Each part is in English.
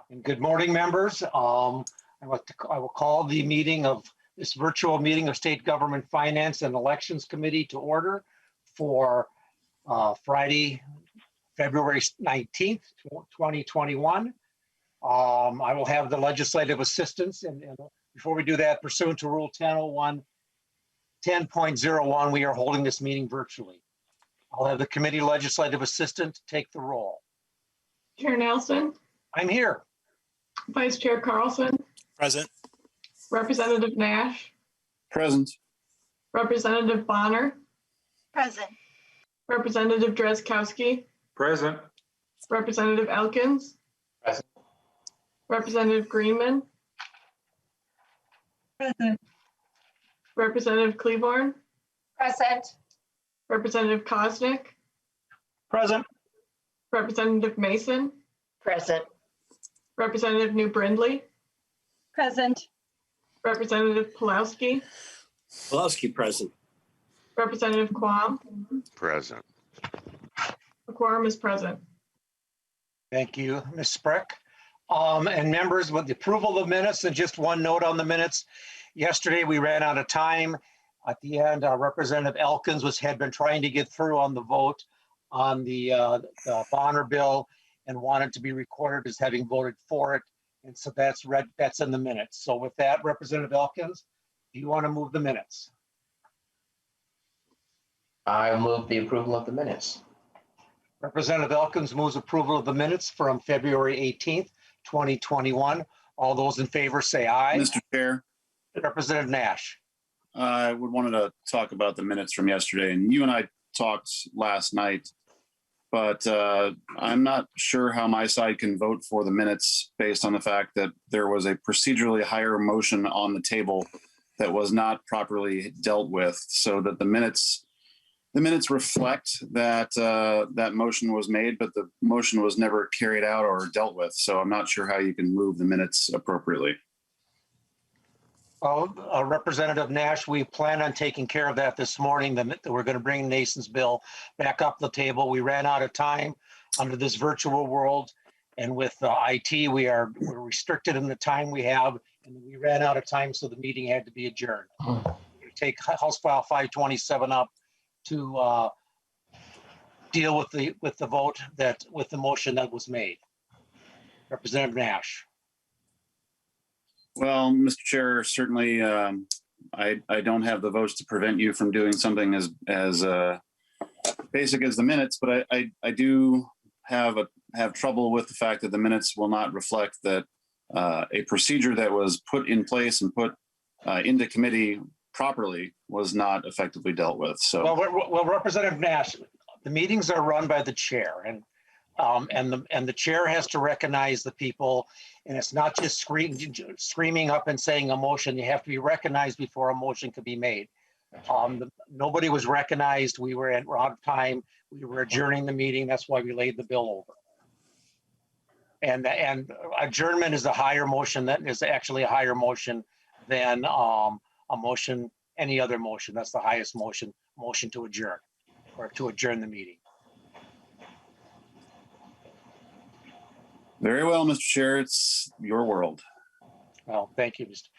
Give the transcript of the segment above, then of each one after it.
And good morning, members. I will call the meeting of this virtual meeting of State Government Finance and Elections Committee to order for Friday, February 19th, 2021. I will have the legislative assistance, and before we do that, pursuant to Rule 10.01, we are holding this meeting virtually. I'll have the committee legislative assistant take the roll. Chair Nelson. I'm here. Vice Chair Carlson. Present. Representative Nash. Present. Representative Bonner. Present. Representative Drazkowski. Present. Representative Elkins. Present. Representative Greenman. Present. Representative Cleaborn. Present. Representative Koznick. Present. Representative Masin. Present. Representative New Brindley. Present. Representative Pulowski. Pulowski present. Representative Quam. Present. The quorum is present. Thank you, Ms. Spreck. And members, with the approval of minutes, and just one note on the minutes. Yesterday, we ran out of time. At the end, Representative Elkins had been trying to get through on the vote on the Bonner bill and wanted to be recorded as having voted for it. And so that's in the minutes. So with that, Representative Elkins, do you want to move the minutes? I move the approval of the minutes. Representative Elkins moves approval of the minutes from February 18th, 2021. All those in favor say aye. Mr. Chair, Representative Nash. I wanted to talk about the minutes from yesterday, and you and I talked last night, but I'm not sure how my side can vote for the minutes based on the fact that there was a procedurally higher motion on the table that was not properly dealt with, so that the minutes reflect that that motion was made, but the motion was never carried out or dealt with. So I'm not sure how you can move the minutes appropriately. Well, Representative Nash, we plan on taking care of that this morning. We're going to bring Nason's bill back up the table. We ran out of time under this virtual world, and with IT, we're restricted in the time we have, and we ran out of time, so the meeting had to be adjourned. We're going to take House File 527 up to deal with the vote with the motion that was made. Representative Nash. Well, Mr. Chair, certainly I don't have the votes to prevent you from doing something as basic as the minutes, but I do have trouble with the fact that the minutes will not reflect that a procedure that was put in place and put into committee properly was not effectively dealt with. So, well, Representative Nash, the meetings are run by the chair, and the chair has to recognize the people, and it's not just screaming up and saying a motion. You have to be recognized before a motion could be made. Nobody was recognized. We're out of time. We were adjourning the meeting. That's why we laid the bill over. And adjournment is a higher motion. That is actually a higher motion than a motion, any other motion. That's the highest motion to adjourn, or to adjourn the meeting. very well, Mr. Chair, it's your world. Well, thank you, Mr.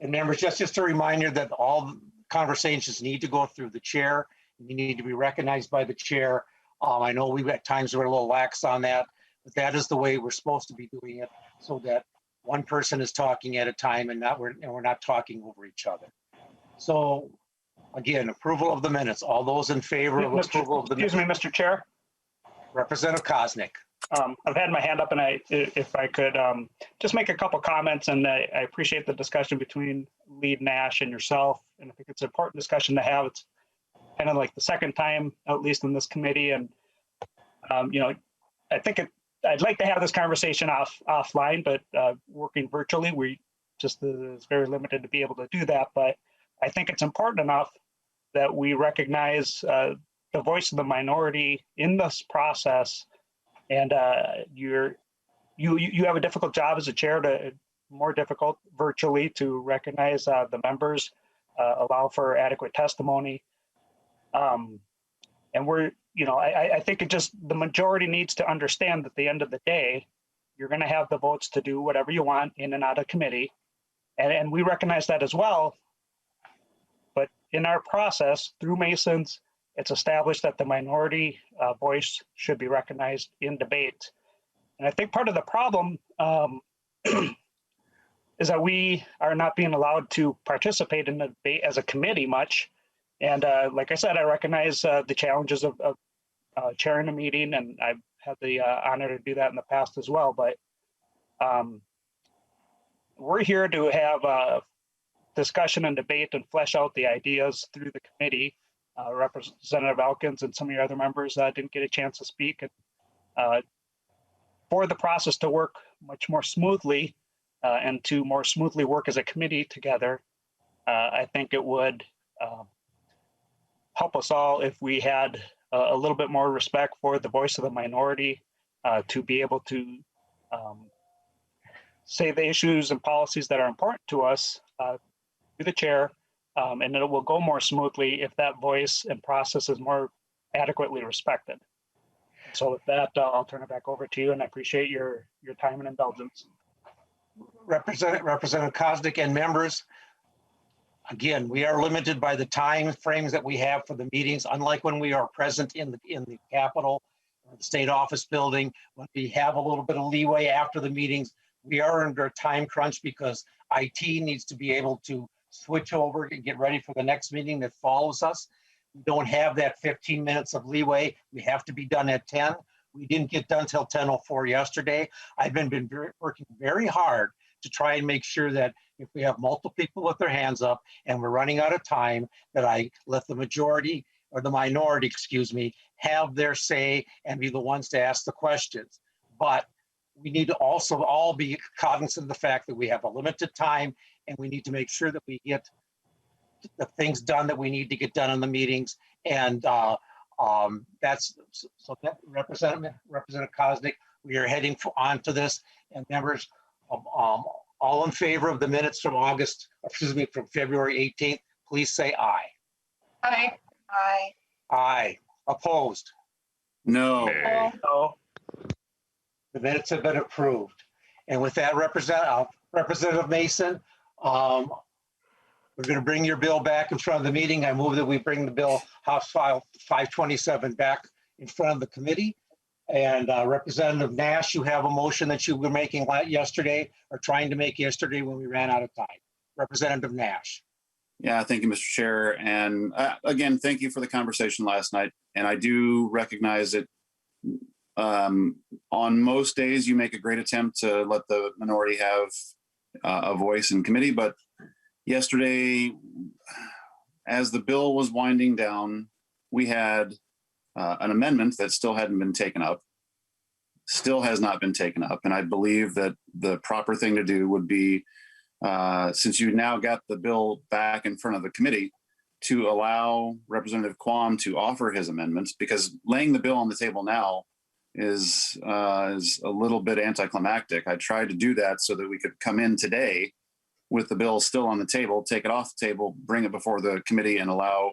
And members, just a reminder that all conversations need to go through the chair. You need to be recognized by the chair. I know we've at times we're a little lax on that, but that is the way we're supposed to be doing it, so that one person is talking at a time and we're not talking over each other. So again, approval of the minutes. All those in favor of approval of the minutes. Excuse me, Mr. Chair. Representative Koznick. I've had my hand up, and if I could just make a couple comments, and I appreciate the discussion between Lead Nash and yourself, and I think it's an important discussion to have. It's kind of like the second time, at least in this committee, and I think I'd like to have this conversation offline, but working virtually, we just is very limited to be able to do that. But I think it's important enough that we recognize the voice of the minority in this process. And you have a difficult job as a chair, more difficult virtually, to recognize the members, allow for adequate testimony. And I think the majority needs to understand that at the end of the day, you're going to have the votes to do whatever you want in and out of committee. And we recognize that as well. But in our process through Masons, it's established that the minority voice should be recognized in debate. And I think part of the problem is that we are not being allowed to participate in the debate as a committee much. And like I said, I recognize the challenges of chairing a meeting, and I've had the honor to do that in the past as well. But we're here to have a discussion and debate and flesh out the ideas through the committee. Representative Elkins and some of your other members didn't get a chance to speak. And for the process to work much more smoothly and to more smoothly work as a committee together, I think it would help us all if we had a little bit more respect for the voice of the minority to be able to say the issues and policies that are important to us through the chair, and it will go more smoothly if that voice and process is more adequately respected. So with that, I'll turn it back over to you, and I appreciate your time and indulgence. Representative Koznick and members, again, we are limited by the time frames that we have for the meetings, unlike when we are present in the Capitol, or the State Office Building, when we have a little bit of leeway after the meetings. We are under a time crunch because IT needs to be able to switch over and get ready for the next meeting that follows us. We don't have that 15 minutes of leeway. We have to be done at 10. We didn't get done till 10:04 yesterday. I've been working very hard to try and make sure that if we have multiple people with their hands up and we're running out of time, that I let the majority or the minority, excuse me, have their say and be the ones to ask the questions. But we need to also all be cognizant of the fact that we have a limited time, and we need to make sure that we get the things done that we need to get done in the meetings. And that's so that Representative Koznick, we are heading on to this. And members, all in favor of the minutes from from February 18th, please say aye. Aye. Aye. Aye. Opposed? No. No. The minutes have been approved. And with that, Representative Mason, we're going to bring your bill back in front of the meeting. I move that we bring the bill, House File 527, back in front of the committee. And Representative Nash, you have a motion that you were making yesterday, or trying to make yesterday when we ran out of time. Representative Nash. Yeah, thank you, Mr. Chair. And again, thank you for the conversation last night. And I do recognize that on most days you make a great attempt to let the minority have a voice in committee. But yesterday, as the bill was winding down, we had an amendment that still hadn't been taken up, still has not been taken up. And I believe that the proper thing to do would be, since you now got the bill back in front of the committee, to allow Representative Quam to offer his amendments, because laying the bill on the table now is a little bit anticlimactic. I tried to do that so that we could come in today with the bill still on the table, take it off the table, bring it before the committee, and allow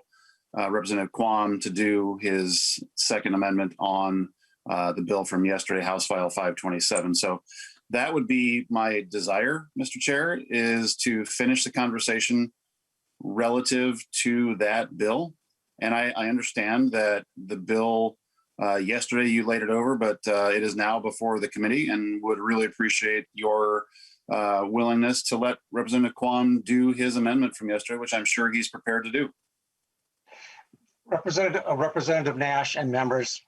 Representative Quam to do his second amendment on the bill from yesterday, House File 527. So that would be my desire, Mr. Chair, is to finish the conversation relative to that bill. And I understand that the bill, yesterday you laid it over, but it is now before the committee, and would really appreciate your willingness to let Representative Quam do his amendment from yesterday, which I'm sure he's prepared to do. Representative Nash and members,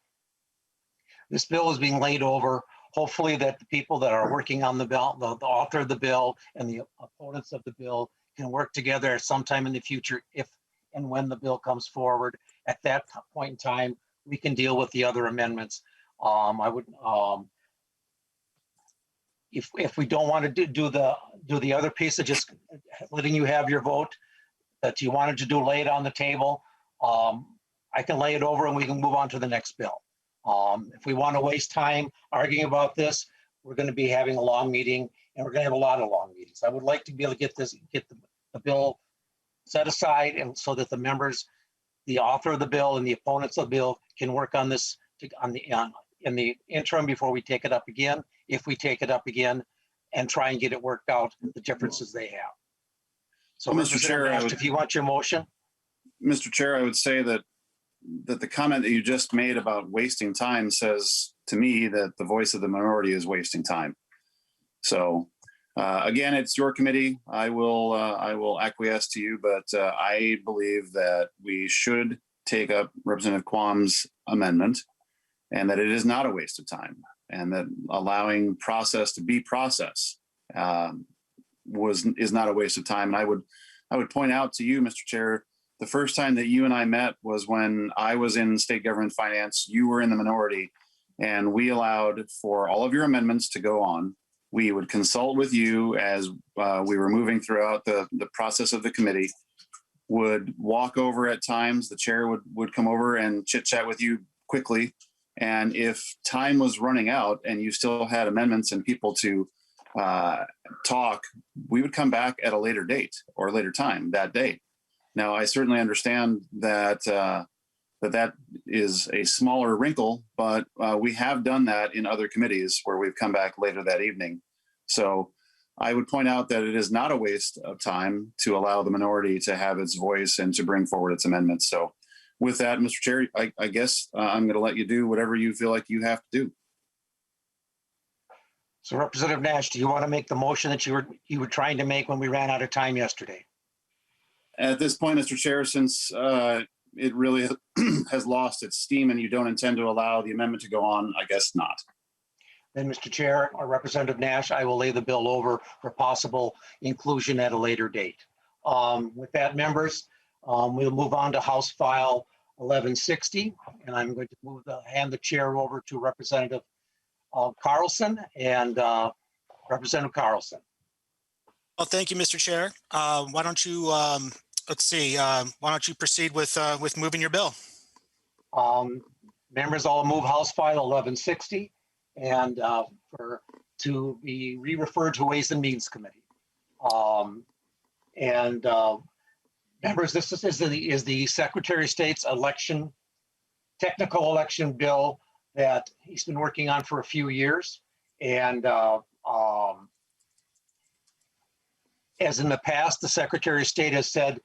this bill is being laid over. Hopefully that the people that are working on the bill, the author of the bill and the opponents of the bill, can work together sometime in the future if and when the bill comes forward. At that point in time, we can deal with the other amendments. I would, if we don't want to do the other piece of just letting you have your vote that you wanted to do, lay it on the table, I can lay it over and we can move on to the next bill. If we want to waste time arguing about this, we're going to be having a long meeting, and we're going to have a lot of long meetings. I would like to be able to get the bill set aside, and so that the members, the author of the bill and the opponents of the bill, can work on this in the interim before we take it up again. if we take it up again and try and get it worked out, the differences they have. So Well, Mr. Representative Chair, Nash, if you want your motion. Mr. Chair, I would say that the comment that you just made about wasting time says to me that the voice of the minority is wasting time. So again, it's your committee. I will acquiesce to you, but I believe that we should take up Representative Quam's amendment, and that it is not a waste of time, and that allowing process to be process is not a waste of time. And I would point out to you, Mr. Chair, the first time that you and I met was when I was in state government finance. You were in the minority, and we allowed for all of your amendments to go on. We would consult with you as we were moving throughout the process of the committee, would walk over at times. The chair would come over and chit chat with you quickly. And if time was running out and you still had amendments and people to talk, we would come back at a later date or a later time that day. Now, I certainly understand that that is a smaller wrinkle, but we have done that in other committees where we've come back later that evening. So I would point out that it is not a waste of time to allow the minority to have its voice and to bring forward its amendments. So with that, Mr. Chair, I guess I'm going to let you do whatever you feel like you have to do. So Representative Nash, do you want to make the motion that you were trying to make when we ran out of time yesterday? At this point, Mr. Chair, since it really has lost its steam and you don't intend to allow the amendment to go on, I guess not. Then, Mr. Chair, or Representative Nash, I will lay the bill over for possible inclusion at a later date. With that, members, we'll move on to House File 1160, and I'm going to hand the chair over to Representative Carlson and Representative Carlson. Well, thank you, Mr. Chair. Why don't you, let's see, why don't you proceed with moving your bill? Members, I'll move House File 1160 and to be re-referred to Ways and Means Committee. Members, this is the Secretary of State's technical election bill that he's been working on for a few years. And as in the past, the Secretary of State has said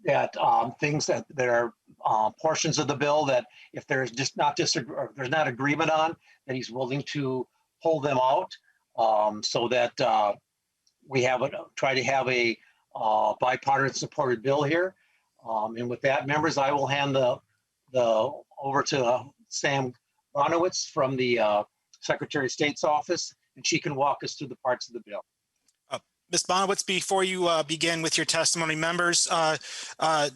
that things that there are portions of the bill that if there's just there's not agreement on, that he's willing to pull them out so that we try to have a bipartisan supported bill here. And with that, members, I will hand the over to Sam Bonowitz from the Secretary of State's office, and she can walk us through the parts of the bill. Ms. Bonowitz, before you begin with your testimony, members,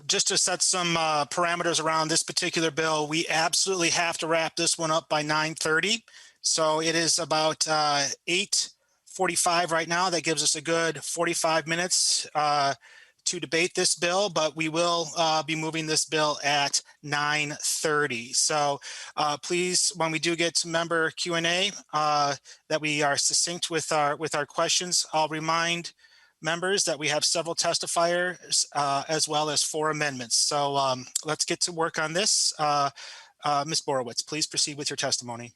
just to set some parameters around this particular bill, we absolutely have to wrap this one up by 9:30. So it is about 8:45 right now. That gives us a good 45 minutes to debate this bill, but we will be moving this bill at 9:30. So please, when we do get to member Q&A, that we are succinct with our questions. I'll remind members that we have several testifiers as well as 4 amendments. So let's get to work on this. Ms. Borowitz, please proceed with your testimony.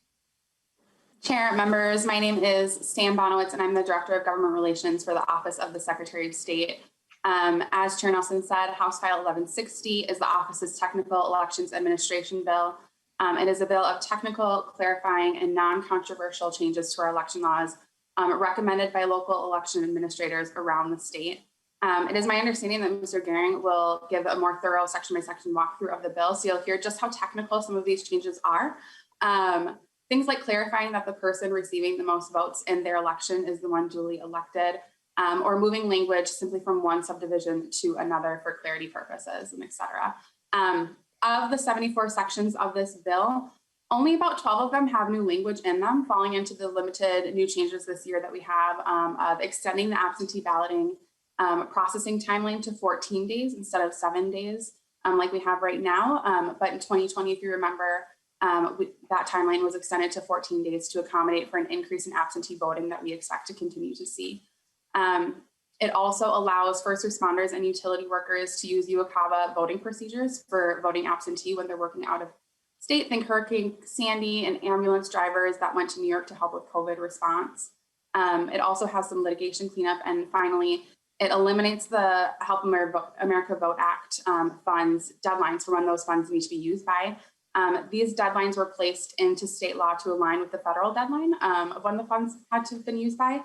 Chair, members, my name is Sam Bonowitz, and I'm the Director of Government Relations for the Office of the Secretary of State. As Chair Nelson said, House File 1160 is the office's Technical Elections Administration Bill. It is a bill of technical, clarifying, and non-controversial changes to our election laws recommended by local election administrators around the state. It is my understanding that Mr. Gehring will give a more thorough section-by-section walkthrough of the bill, so you'll hear just how technical some of these changes are. Things like clarifying that the person receiving the most votes in their election is the one duly elected, or moving language simply from one subdivision to another for clarity purposes, and et cetera. Of the 74 sections of this bill, only about 12 of them have new language in them, falling into the limited new changes this year that we have of extending the absentee balloting processing timeline to 14 days instead of 7 days like we have right now. But in 2020, if you remember, that timeline was extended to 14 days to accommodate for an increase in absentee voting that we expect to continue to see. It also allows first responders and utility workers to use UOCAVA voting procedures for voting absentee when they're working out of state. Think Hurricane Sandy and ambulance drivers that went to New York to help with COVID response. It also has some litigation cleanup. And finally, it eliminates the Help America Vote Act funds deadlines for when those funds need to be used by. These deadlines were placed into state law to align with the federal deadline of when the funds had to have been used by.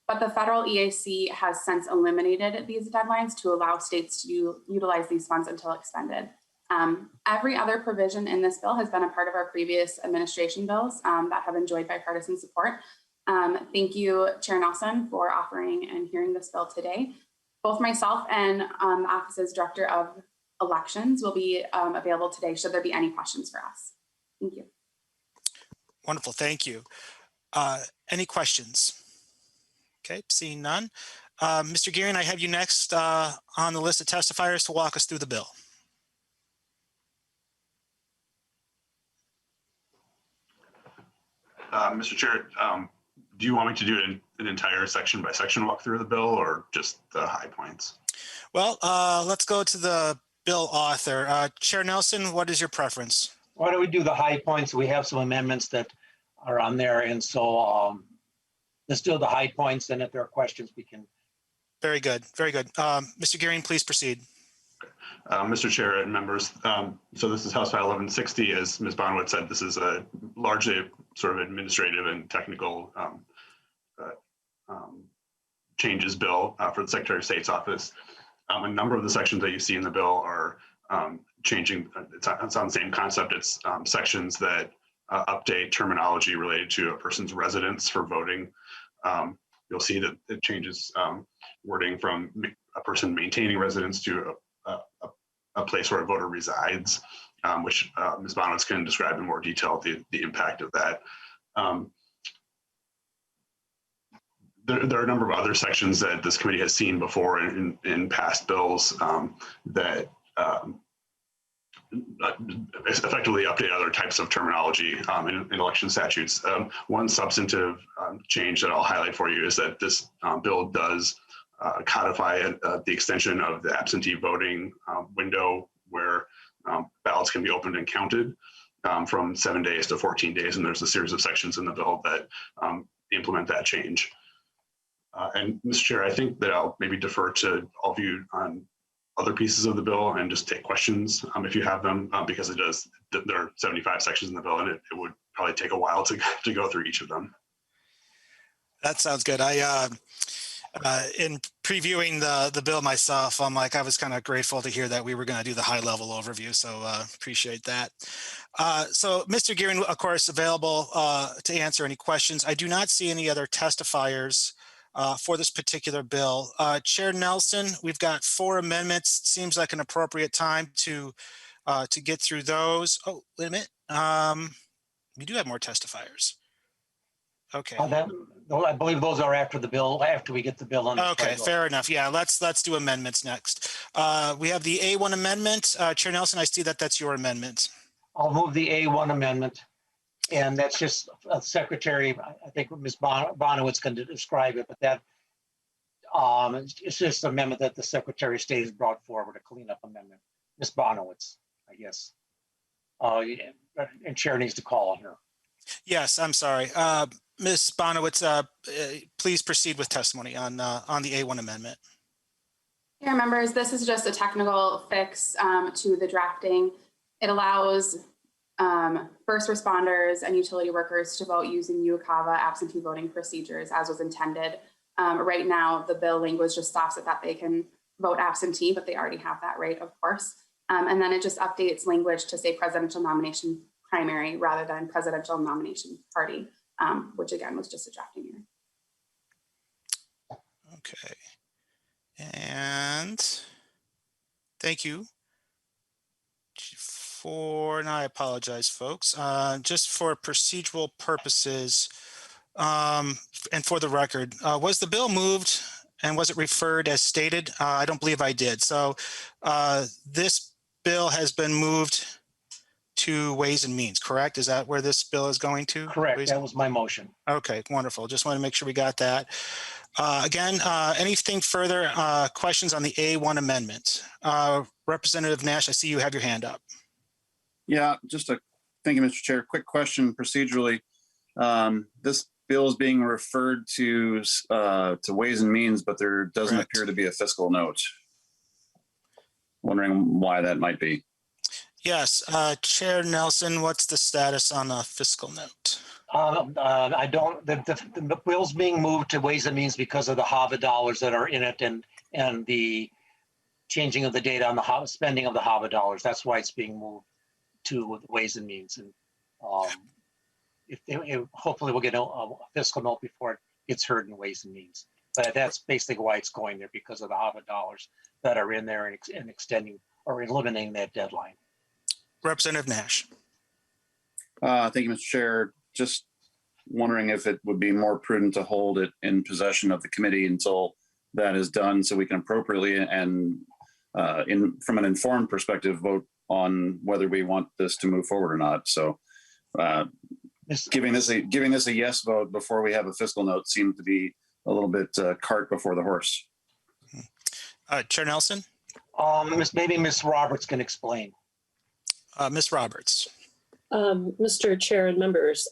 But the federal EAC has since eliminated these deadlines to allow states to utilize these funds until expended. Every other provision in this bill has been a part of our previous administration bills that have enjoyed bipartisan support. Thank you, Chair Nelson, for offering and hearing this bill today. Both myself and the office's Director of Elections will be available today should there be any questions for us. Thank you. Wonderful, thank you. Any questions? Okay, seeing none. Mr. Gearing, I have you next on the list of testifiers to walk us through the bill. Mr. Chair, do you want me to do an entire section by section walkthrough of the bill or just the high points? Well, let's go to the bill author. Chair Nelson, what is your preference? Why don't we do the high points? We have some amendments that are on there. And so let's do the high points. And if there are questions, we can. Very good. Very good. Mr. Gearing, please proceed. Mr. Chair and members, so this is House File 1160. As Ms. Bonowitz said, this is a largely sort of administrative and technical changes bill for the Secretary of State's office. A number of the sections that you see in the bill are changing. It's on the same concept. It's sections that update terminology related to a person's residence for voting. You'll see that it changes wording from a person maintaining residence to a place where a voter resides, which Ms. Bonowitz can describe in more detail the impact of that. There are a number of other sections that this committee has seen before in past bills that effectively update other types of terminology in election statutes. One substantive change that I'll highlight for you is that this bill does codify the extension of the absentee voting window where ballots can be opened and counted from 7 days to 14 days. And there's a series of sections in the bill that implement that change. And Mr. Chair, I think that I'll maybe defer to all of you on other pieces of the bill and just take questions if you have them, because there are 75 sections in the bill and it would probably take a while to go through each of them. That sounds good. In previewing the bill myself, I was kind of grateful to hear that we were going to do the high level overview. So appreciate that. So Mr. Gearing, of course, available to answer any questions. I do not see any other testifiers for this particular bill. Chair Nelson, we've got 4 amendments. Seems like an appropriate time to get through those. Oh, wait a minute. We do have more testifiers. Okay. I believe those are after the bill, after we get the bill on. Okay, fair enough. Yeah, let's do amendments next. We have the A1 amendment. Chair Nelson, I see that that's your amendment. I'll move the A1 amendment. And that's just Secretary, I think Ms. Bonowitz can describe it, but that it's just an amendment that the Secretary of State has brought forward, a cleanup amendment. Ms. Bonowitz, I guess. And Chair needs to call on her. Yes, I'm sorry. Ms. Bonowitz, please proceed with testimony on the A1 amendment. Chair members, this is just a technical fix to the drafting. It allows first responders and utility workers to vote using UOCAVA absentee voting procedures as was intended. Right now, the bill language just stops at that they can vote absentee, but they already have that right, of course. And then it just updates language to say presidential nomination primary rather than presidential nomination party, which again was just a drafting error. Okay. And thank you. And I apologize, folks, just for procedural purposes and for the record, was the bill moved and was it referred as stated? I don't believe I did. So this bill has been moved to Ways and Means, correct? Is that where this bill is going to? Correct. That was my motion. Okay, wonderful. Just want to make sure we got that. Again, anything further, questions on the A1 amendment? Representative Nash, I see you have your hand up. Yeah, just a Thank you, Mr. Chair. Quick question procedurally. This bill is being referred to Ways and Means, but there doesn't Correct. appear to be a fiscal note. Wondering why that might be. Yes, Chair Nelson, what's the status on a fiscal note? I don't, the bill's being moved to Ways and Means because of the HAVA dollars that are in it and the changing of the data on the spending of the HAVA dollars. That's why it's being moved to Ways and Means. And hopefully we'll get a fiscal note before it gets heard in Ways and Means. But that's basically why it's going there, because of the HAVA dollars that are in there and extending or eliminating that deadline. Representative Nash. Thank you, Mr. Chair. Just wondering if it would be more prudent to hold it in possession of the committee until that is done, so we can appropriately and from an informed perspective vote on whether we want this to move forward or not. So giving this a yes vote before we have a fiscal note seemed to be a little bit cart before the horse. Chair Nelson. Maybe Ms. Roberts can explain. Ms. Roberts. Mr. Chair and members,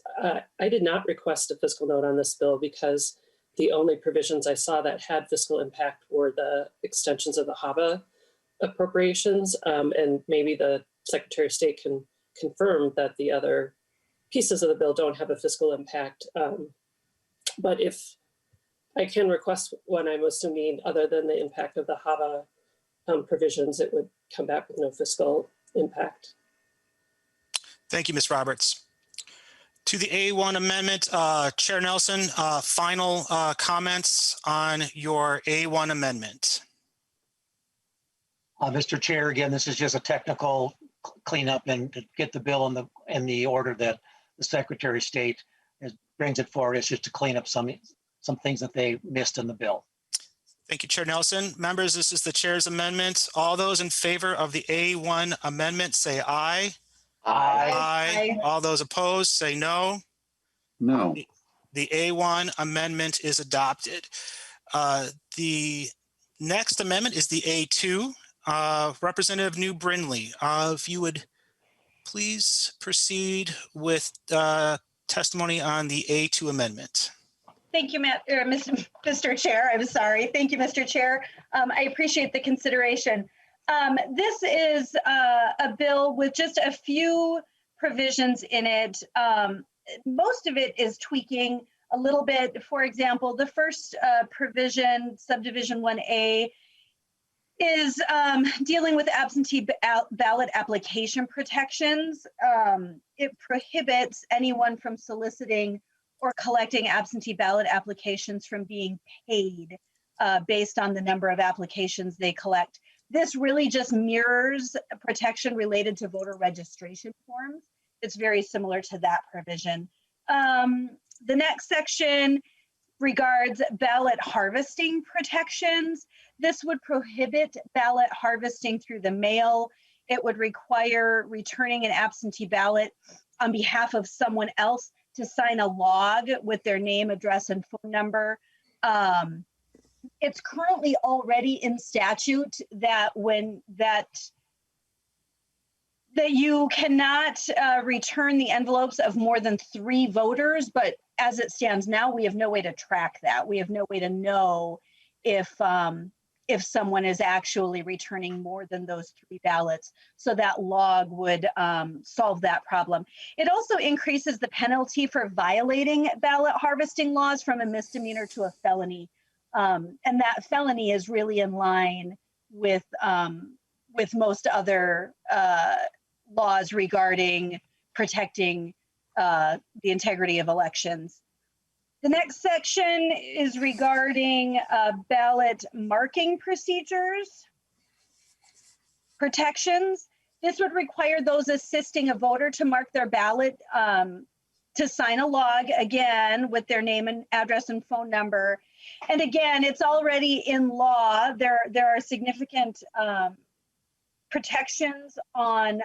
I did not request a fiscal note on this bill because the only provisions I saw that had fiscal impact were the extensions of the HAVA appropriations, and maybe the Secretary of State can confirm that the other pieces of the bill don't have a fiscal impact. But if I can request one, I'm assuming other than the impact of the HAVA provisions, it would come back with no fiscal impact. Thank you, Ms. Roberts. To the A1 amendment, Chair Nelson, final comments on your A1 amendment. Mr. Chair, again, this is just a technical cleanup and to get the bill in the order that the Secretary of State brings it forward. It's just to clean up some things that they missed in the bill. Thank you, Chair Nelson. Members, this is the Chair's amendment. All those in favor of the A1 amendment say aye. Aye. All those opposed say no. No. The A1 amendment is adopted. The next amendment is the A2. Representative New Brindley, if you would please proceed with testimony on the A2 amendment. Thank you, Mr. Chair. I'm sorry. Thank you, Mr. Chair. I appreciate the consideration. This is a bill with just a few provisions in it. Most of it is tweaking a little bit. For example, the first provision, subdivision 1A, is dealing with absentee ballot application protections. It prohibits anyone from soliciting or collecting absentee ballot applications from being paid based on the number of applications they collect. This really just mirrors protection related to voter registration forms. It's very similar to that provision. The next section regards ballot harvesting protections. This would prohibit ballot harvesting through the mail. It would require returning an absentee ballot on behalf of someone else to sign a log with their name, address, and phone number. It's currently already in statute that that you cannot return the envelopes of more than 3 voters, but as it stands now, we have no way to track that. We have no way to know if someone is actually returning more than those 3 ballots. So that log would solve that problem. It also increases the penalty for violating ballot harvesting laws from a misdemeanor to a felony. And that felony is really in line with most other laws regarding protecting the integrity of elections. The next section is regarding ballot marking procedures, protections. This would require those assisting a voter to mark their ballot to sign a log, again, with their name and address and phone number. And again, it's already in law. There are significant protections on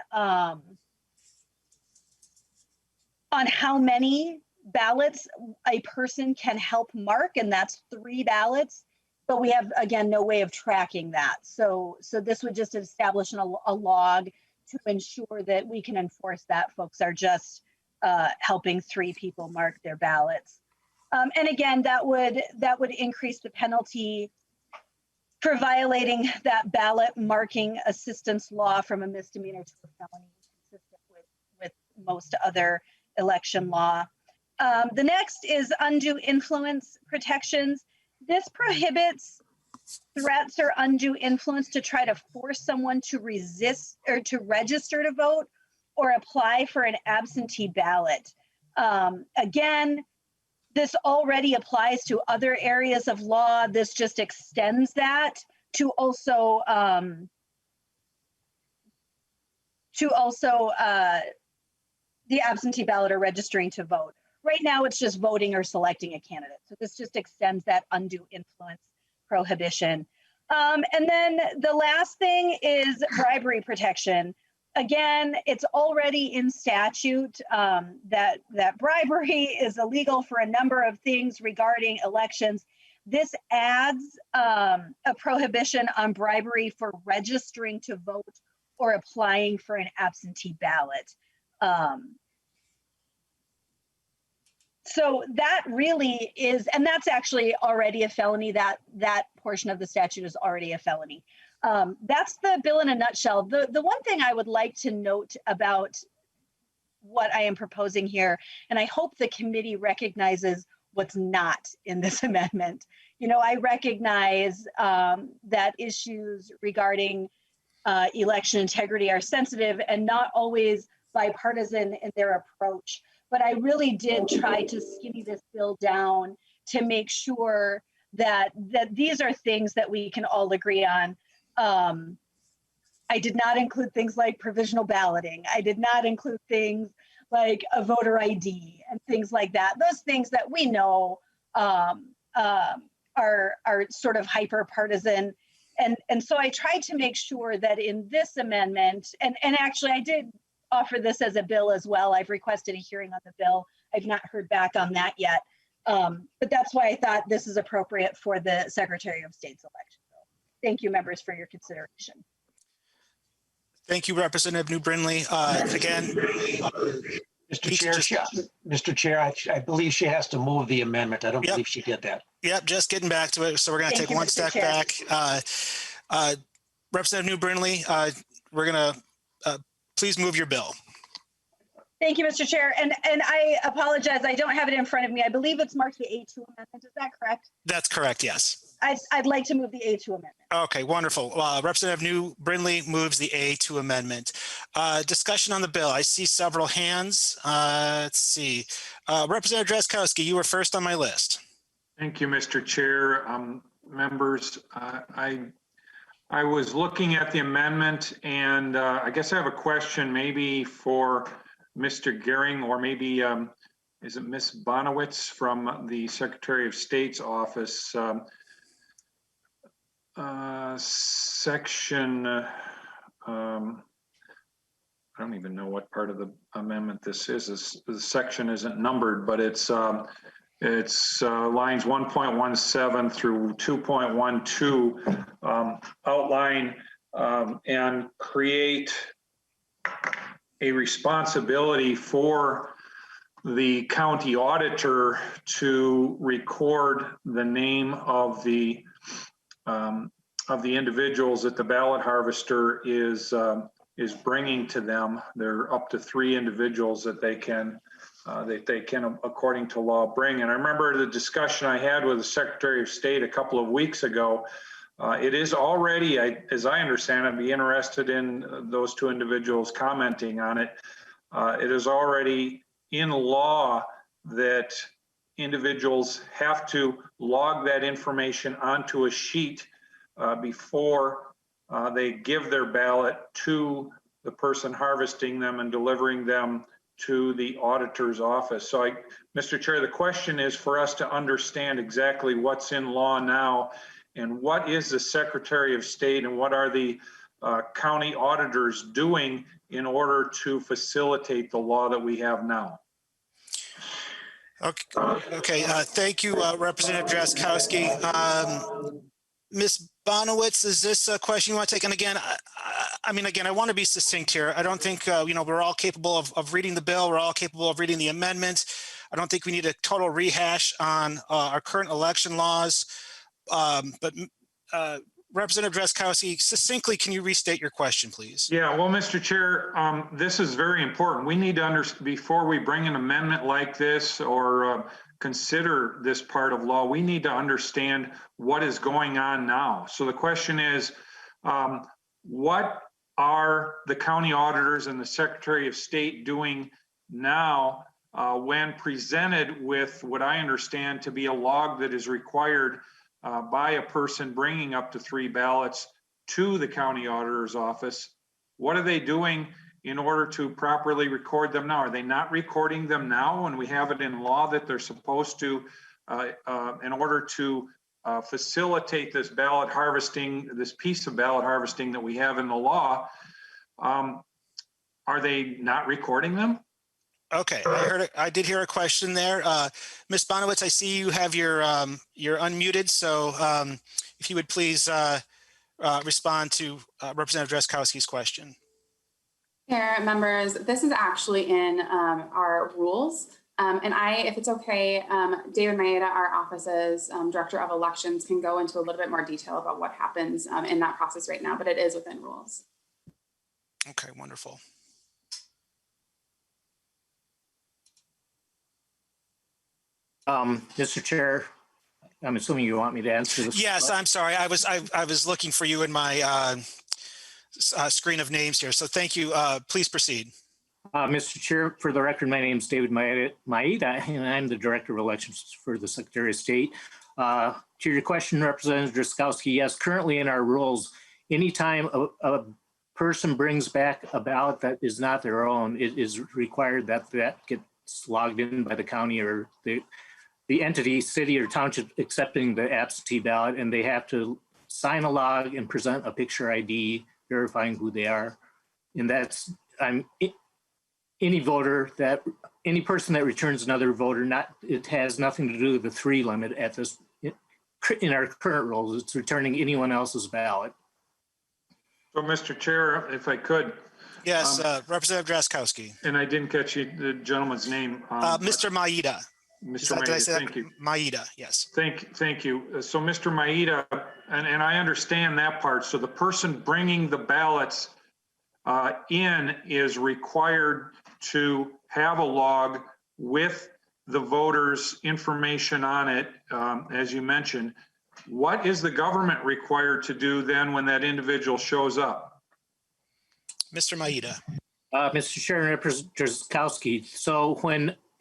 how many ballots a person can help mark, and that's 3 ballots. But we have, again, no way of tracking that. So this would just establish a log to ensure that we can enforce that folks are just helping 3 people mark their ballots. And again, that would increase the penalty for violating that ballot marking assistance law from a misdemeanor to a felony, consistent with most other election law. The next is undue influence protections. This prohibits threats or undue influence to try to force someone to resist or to register to vote or apply for an absentee ballot. Again, this already applies to other areas of law. This just extends that to also the absentee ballot or registering to vote. Right now, it's just voting or selecting a candidate. So this just extends that undue influence prohibition. And then the last thing is bribery protection. Again, it's already in statute that bribery is illegal for a number of things regarding elections. This adds a prohibition on bribery for registering to vote or applying for an absentee ballot. So that really is, and that's actually already a felony. That portion of the statute is already a felony. That's the bill in a nutshell. The one thing I would like to note about what I am proposing here, and I hope the committee recognizes what's not in this amendment. You know, I recognize that issues regarding election integrity are sensitive and not always bipartisan in their approach. But I really did try to skinny this bill down to make sure that these are things that we can all agree on. I did not include things like provisional balloting. I did not include things like a voter ID and things like that. Those things that we know are sort of hyper partisan. And so I tried to make sure that in this amendment, and actually I did offer this as a bill as well. I've requested a hearing on the bill. I've not heard back on that yet. But that's why I thought this is appropriate for the Secretary of State's election bill. Thank you, members, for your consideration. Thank you, Representative New Brindley. Again, Mr. Chair, I believe she has to move the amendment. I don't believe she did that. Yep, just getting back to it. So we're going to take one step back. Representative New Brindley, we're going to please move your bill. Thank you, Mr. Chair. And I apologize, I don't have it in front of me. I believe it's marked the A2 amendment. Is that correct? That's correct, yes. I'd like to move the A2 amendment. Okay, wonderful. Representative New Brindley moves the A2 amendment. Discussion on the bill. I see several hands. Let's see. Representative Drazkowski, you were first on my list. Thank you, Mr. Chair. Members, I was looking at the amendment, and I guess I have a question maybe for Mr. Gehring, or maybe is it Ms. Bonowitz from the Secretary of State's office? Section, I don't even know what part of the amendment this is. The section isn't numbered, but it's lines 1.17 through 2.12 outline and create a responsibility for the county auditor to record the name of the individuals that the ballot harvester is bringing to them. There are up to 3 individuals that they can, according to law, bring. And I remember the discussion I had with the Secretary of State a couple of weeks ago. It is already, as I understand it, I'd be interested in those 2 individuals commenting on it. It is already in law that individuals have to log that information onto a sheet before they give their ballot to the person harvesting them and delivering them to the auditor's office. So Mr. Chair, the question is for us to understand exactly what's in law now and what is the Secretary of State and what are the county auditors doing in order to facilitate the law that we have now. Okay. Thank you, Representative Drazkowski. Ms. Bonowitz, is this a question you want to take? And again, I mean, again, I want to be succinct here. I don't think, we're all capable of reading the bill. We're all capable of reading the amendment. I don't think we need a total rehash on our current election laws. But Representative Drazkowski, succinctly, can you restate your question, please? Yeah, well, Mr. Chair, this is very important. We need to understand, before we bring an amendment like this or consider this part of law, we need to understand what is going on now. So the question is, what are the county auditors and the Secretary of State doing now when presented with what I understand to be a log that is required by a person bringing up to 3 ballots to the county auditor's office? What are they doing in order to properly record them now? Are they not recording them now when we have it in law that they're supposed to, in order to facilitate this ballot harvesting, this piece of ballot harvesting that we have in the law? Are they not recording them? Okay, I did hear a question there. Ms. Bonowitz, I see you have you're unmuted. So if you would please respond to Representative Drazkowski's question. Chair, members, this is actually in our rules. And if it's okay, David Maeda, our office's Director of Elections, can go into a little bit more detail about what happens in that process right now, but it is within rules. Okay, wonderful. Mr. Chair, I'm assuming you want me to answer this. Yes, I'm sorry. I was looking for you in my screen of names here. So thank you. Please proceed. Mr. Chair, for the record, my name is David Maeda, and I'm the Director of Elections for the Secretary of State. To your question, Representative Drazkowski, yes, currently in our rules, anytime a person brings back a ballot that is not their own, it is required that that gets logged in by the county or the entity, city or township accepting the absentee ballot, and they have to sign a log and present a picture ID verifying who they are. And that's, any voter that, any person that returns another voter, it has nothing to do with the 3 limit at this, in our current rules. It's returning anyone else's ballot. So, Mr. Chair, if I could. Yes, Representative Drazkowski. And I didn't catch the gentleman's name. Mr. Maeda. Mr. Maeda, thank you. Maeda, yes. Thank you. So, Mr. Maeda, and I understand that part. So the person bringing the ballots in is required to have a log with the voters' information on it, as you mentioned. What is the government required to do then when that individual shows up? Mr. Maeda. Mr. Chair, Representative Drazkowski, so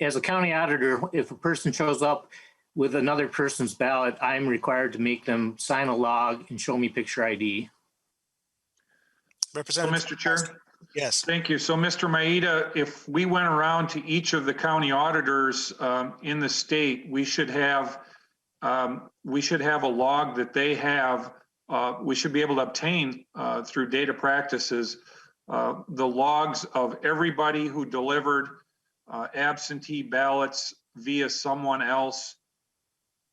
as a county auditor, if a person shows up with another person's ballot, I'm required to make them sign a log and show me picture ID. Representative. So, Mr. Chair. Yes. Thank you. So, Mr. Maeda, if we went around to each of the county auditors in the state, we should have a log that they have. We should be able to obtain through data practices the logs of everybody who delivered absentee ballots via someone else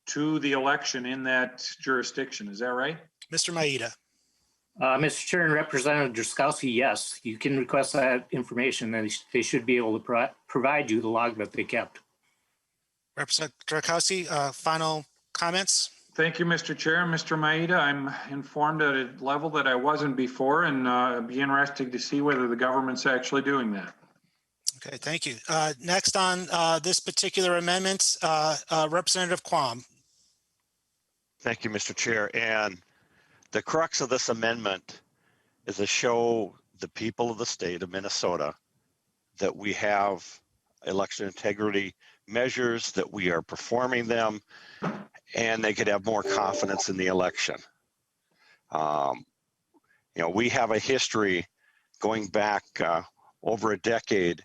to the election in that jurisdiction. Is that right? Mr. Maeda. Mr. Chair and Representative Drazkowski, yes, you can request that information, and they should be able to provide you the log that they kept. Representative Drazkowski, final comments? Thank you, Mr. Chair. Mr. Maeda, I'm informed at a level that I wasn't before, and it'd be interesting to see whether the government's actually doing that. Okay, thank you. Next on this particular amendment, Representative Quam. Thank you, Mr. Chair. And the crux of this amendment is to show the people of the state of Minnesota that we have election integrity measures, that we are performing them, and they could have more confidence in the election. We have a history going back over a decade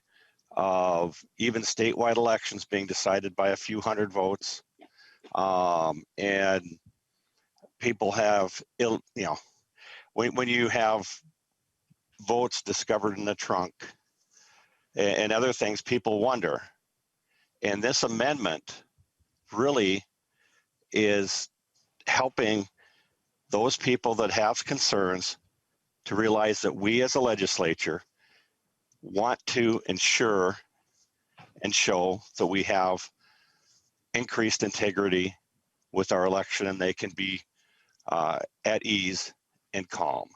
of even statewide elections being decided by a few hundred votes. And people have, when you have votes discovered in the trunk and other things, people wonder. And this amendment really is helping those people that have concerns to realize that we as a legislature want to ensure and show that we have increased integrity with our election, and they can be at ease and calm.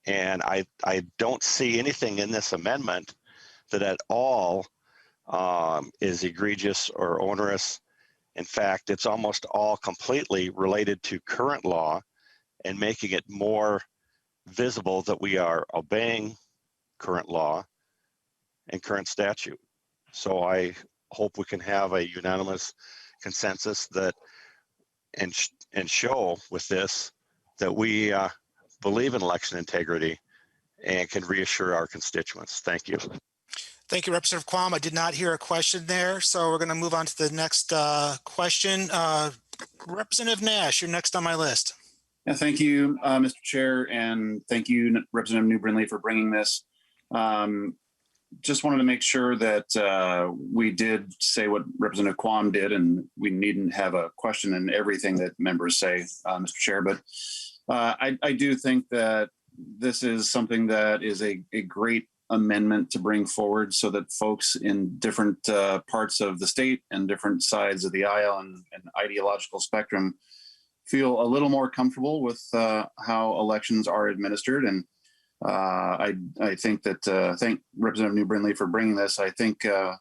And I don't see anything in this amendment that at all is egregious or onerous. In fact, it's almost all completely related to current law and making it more visible that we are obeying current law and current statute. So I hope we can have a unanimous consensus that and show with this that we believe in election integrity and can reassure our constituents. Thank you. Thank you, Representative Quam. I did not hear a question there, so we're going to move on to the next question. Representative Nash, you're next on my list. Yeah, thank you, Mr. Chair, and thank you, Representative New Brindley, for bringing this. Just wanted to make sure that we did say what Representative Quam did, and we needn't have a question in everything that members say, Mr. Chair. But I do think that this is something that is a great amendment to bring forward so that folks in different parts of the state and different sides of the aisle and ideological spectrum feel a little more comfortable with how elections are administered. And I think that, thank Representative New Brindley for bringing this. I think that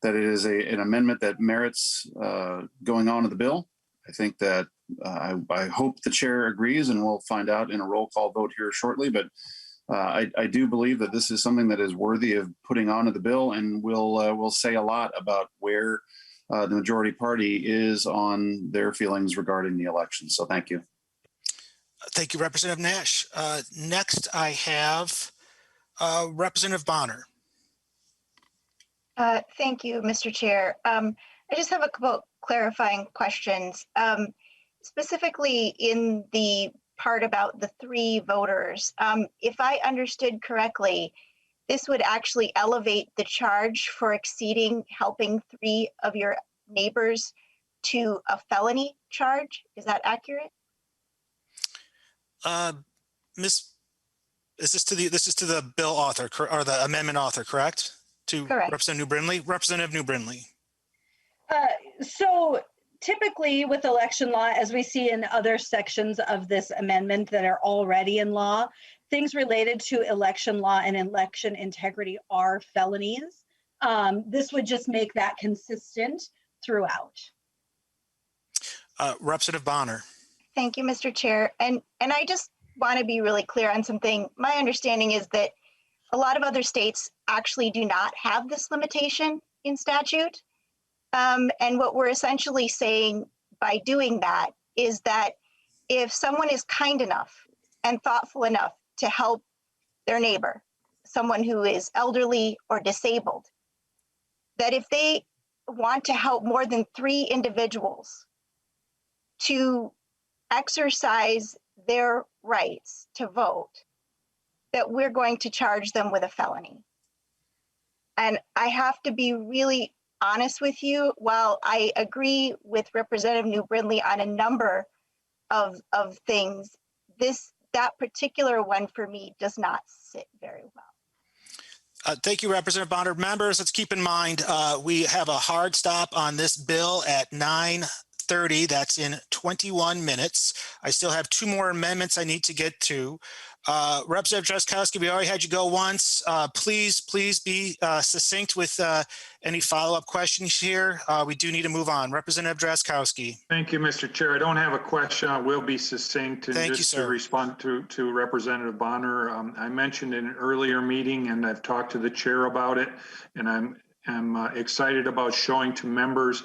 it is an amendment that merits going on to the bill. I think that I hope the chair agrees, and we'll find out in a roll call vote here shortly. But I do believe that this is something that is worthy of putting onto the bill, and will say a lot about where the majority party is on their feelings regarding the election. So thank you. Thank you, Representative Nash. Next, I have Representative Bonner. Thank you, Mr. Chair. I just have a couple clarifying questions. Specifically in the part about the 3 voters, if I understood correctly, this would actually elevate the charge for helping 3 of your neighbors to a felony charge. Is that accurate? This is to the bill author or the amendment author, correct? Correct. Representative New Brindley. Representative New Brindley. So typically with election law, as we see in other sections of this amendment that are already in law, things related to election law and election integrity are felonies. This would just make that consistent throughout. Representative Bonner. Thank you, Mr. Chair. And I just want to be really clear on something. My understanding is that a lot of other states actually do not have this limitation in statute. And what we're essentially saying by doing that is that if someone is kind enough and thoughtful enough to help their neighbor, someone who is elderly or disabled, that if they want to help more than 3 individuals to exercise their rights to vote, that we're going to charge them with a felony. And I have to be really honest with you, while I agree with Representative New Brindley on a number of things, that particular one for me does not sit very well. Thank you, Representative Bonner. Members, let's keep in mind, we have a hard stop on this bill at 9:30. That's in 21 minutes. I still have 2 more amendments I need to get to. Representative Drazkowski, we already had you go once. Please be succinct with any follow-up questions here. We do need to move on. Representative Drazkowski. Thank you, Mr. Chair. I don't have a question. I will be succinct. And Thank just you, sir. to respond to Representative Bonner, I mentioned in an earlier meeting, and I've talked to the chair about it, and I'm excited about showing to members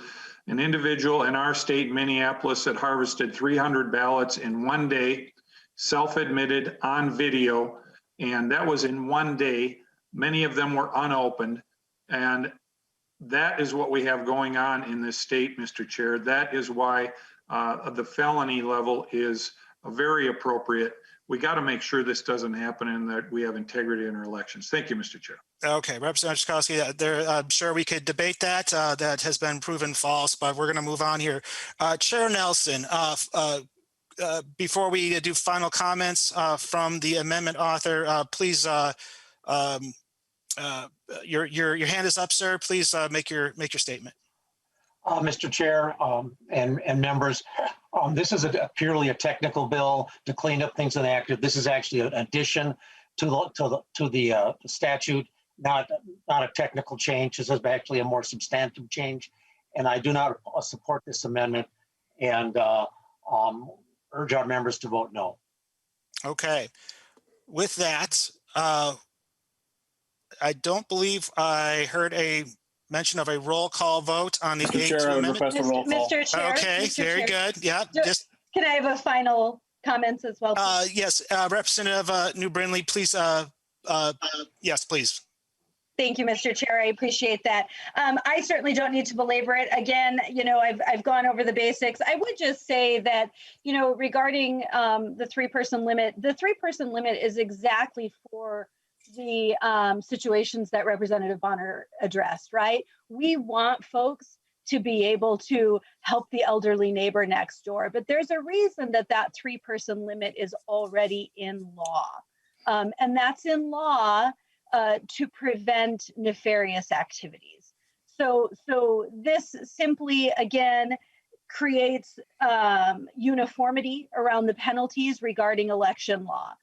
an individual in our state, Minneapolis, that harvested 300 ballots in 1 day, self-admitted on video, and that was in 1 day. Many of them were unopened, and that is what we have going on in this state, Mr. Chair. That is why the felony level is very appropriate. We got to make sure this doesn't happen and that we have integrity in our elections. Thank you, Mr. Chair. Okay, Representative Drazkowski, I'm sure we could debate that. That has been proven false, but we're going to move on here. Chair Nelson, before we do final comments from the amendment author, please, your hand is up, sir. Please make your statement. Mr. Chair and members, this is purely a technical bill to clean up things enacted. This is actually an addition to the statute, not a technical change. This is actually a more substantive change, and I do not support this amendment and urge our members to vote no. Okay. With that, I don't believe I heard a mention of a roll call vote on the Mr. A2 Chair, I would amendment. request a roll call. Mr. Chair. Okay, Mr. very Chair. good. Yeah, just Can I have a final comments as well? yes, Representative New Brindley, please. Yes, please. Thank you, Mr. Chair. I appreciate that. I certainly don't need to belabor it. Again, I've gone over the basics. I would just say that, regarding the three-person limit, the three-person limit is exactly for the situations that Representative Bonner addressed, right? We want folks to be able to help the elderly neighbor next door, but there's a reason that that three-person limit is already in law. And that's in law to prevent nefarious activities. So this simply, again, creates uniformity around the penalties regarding election law.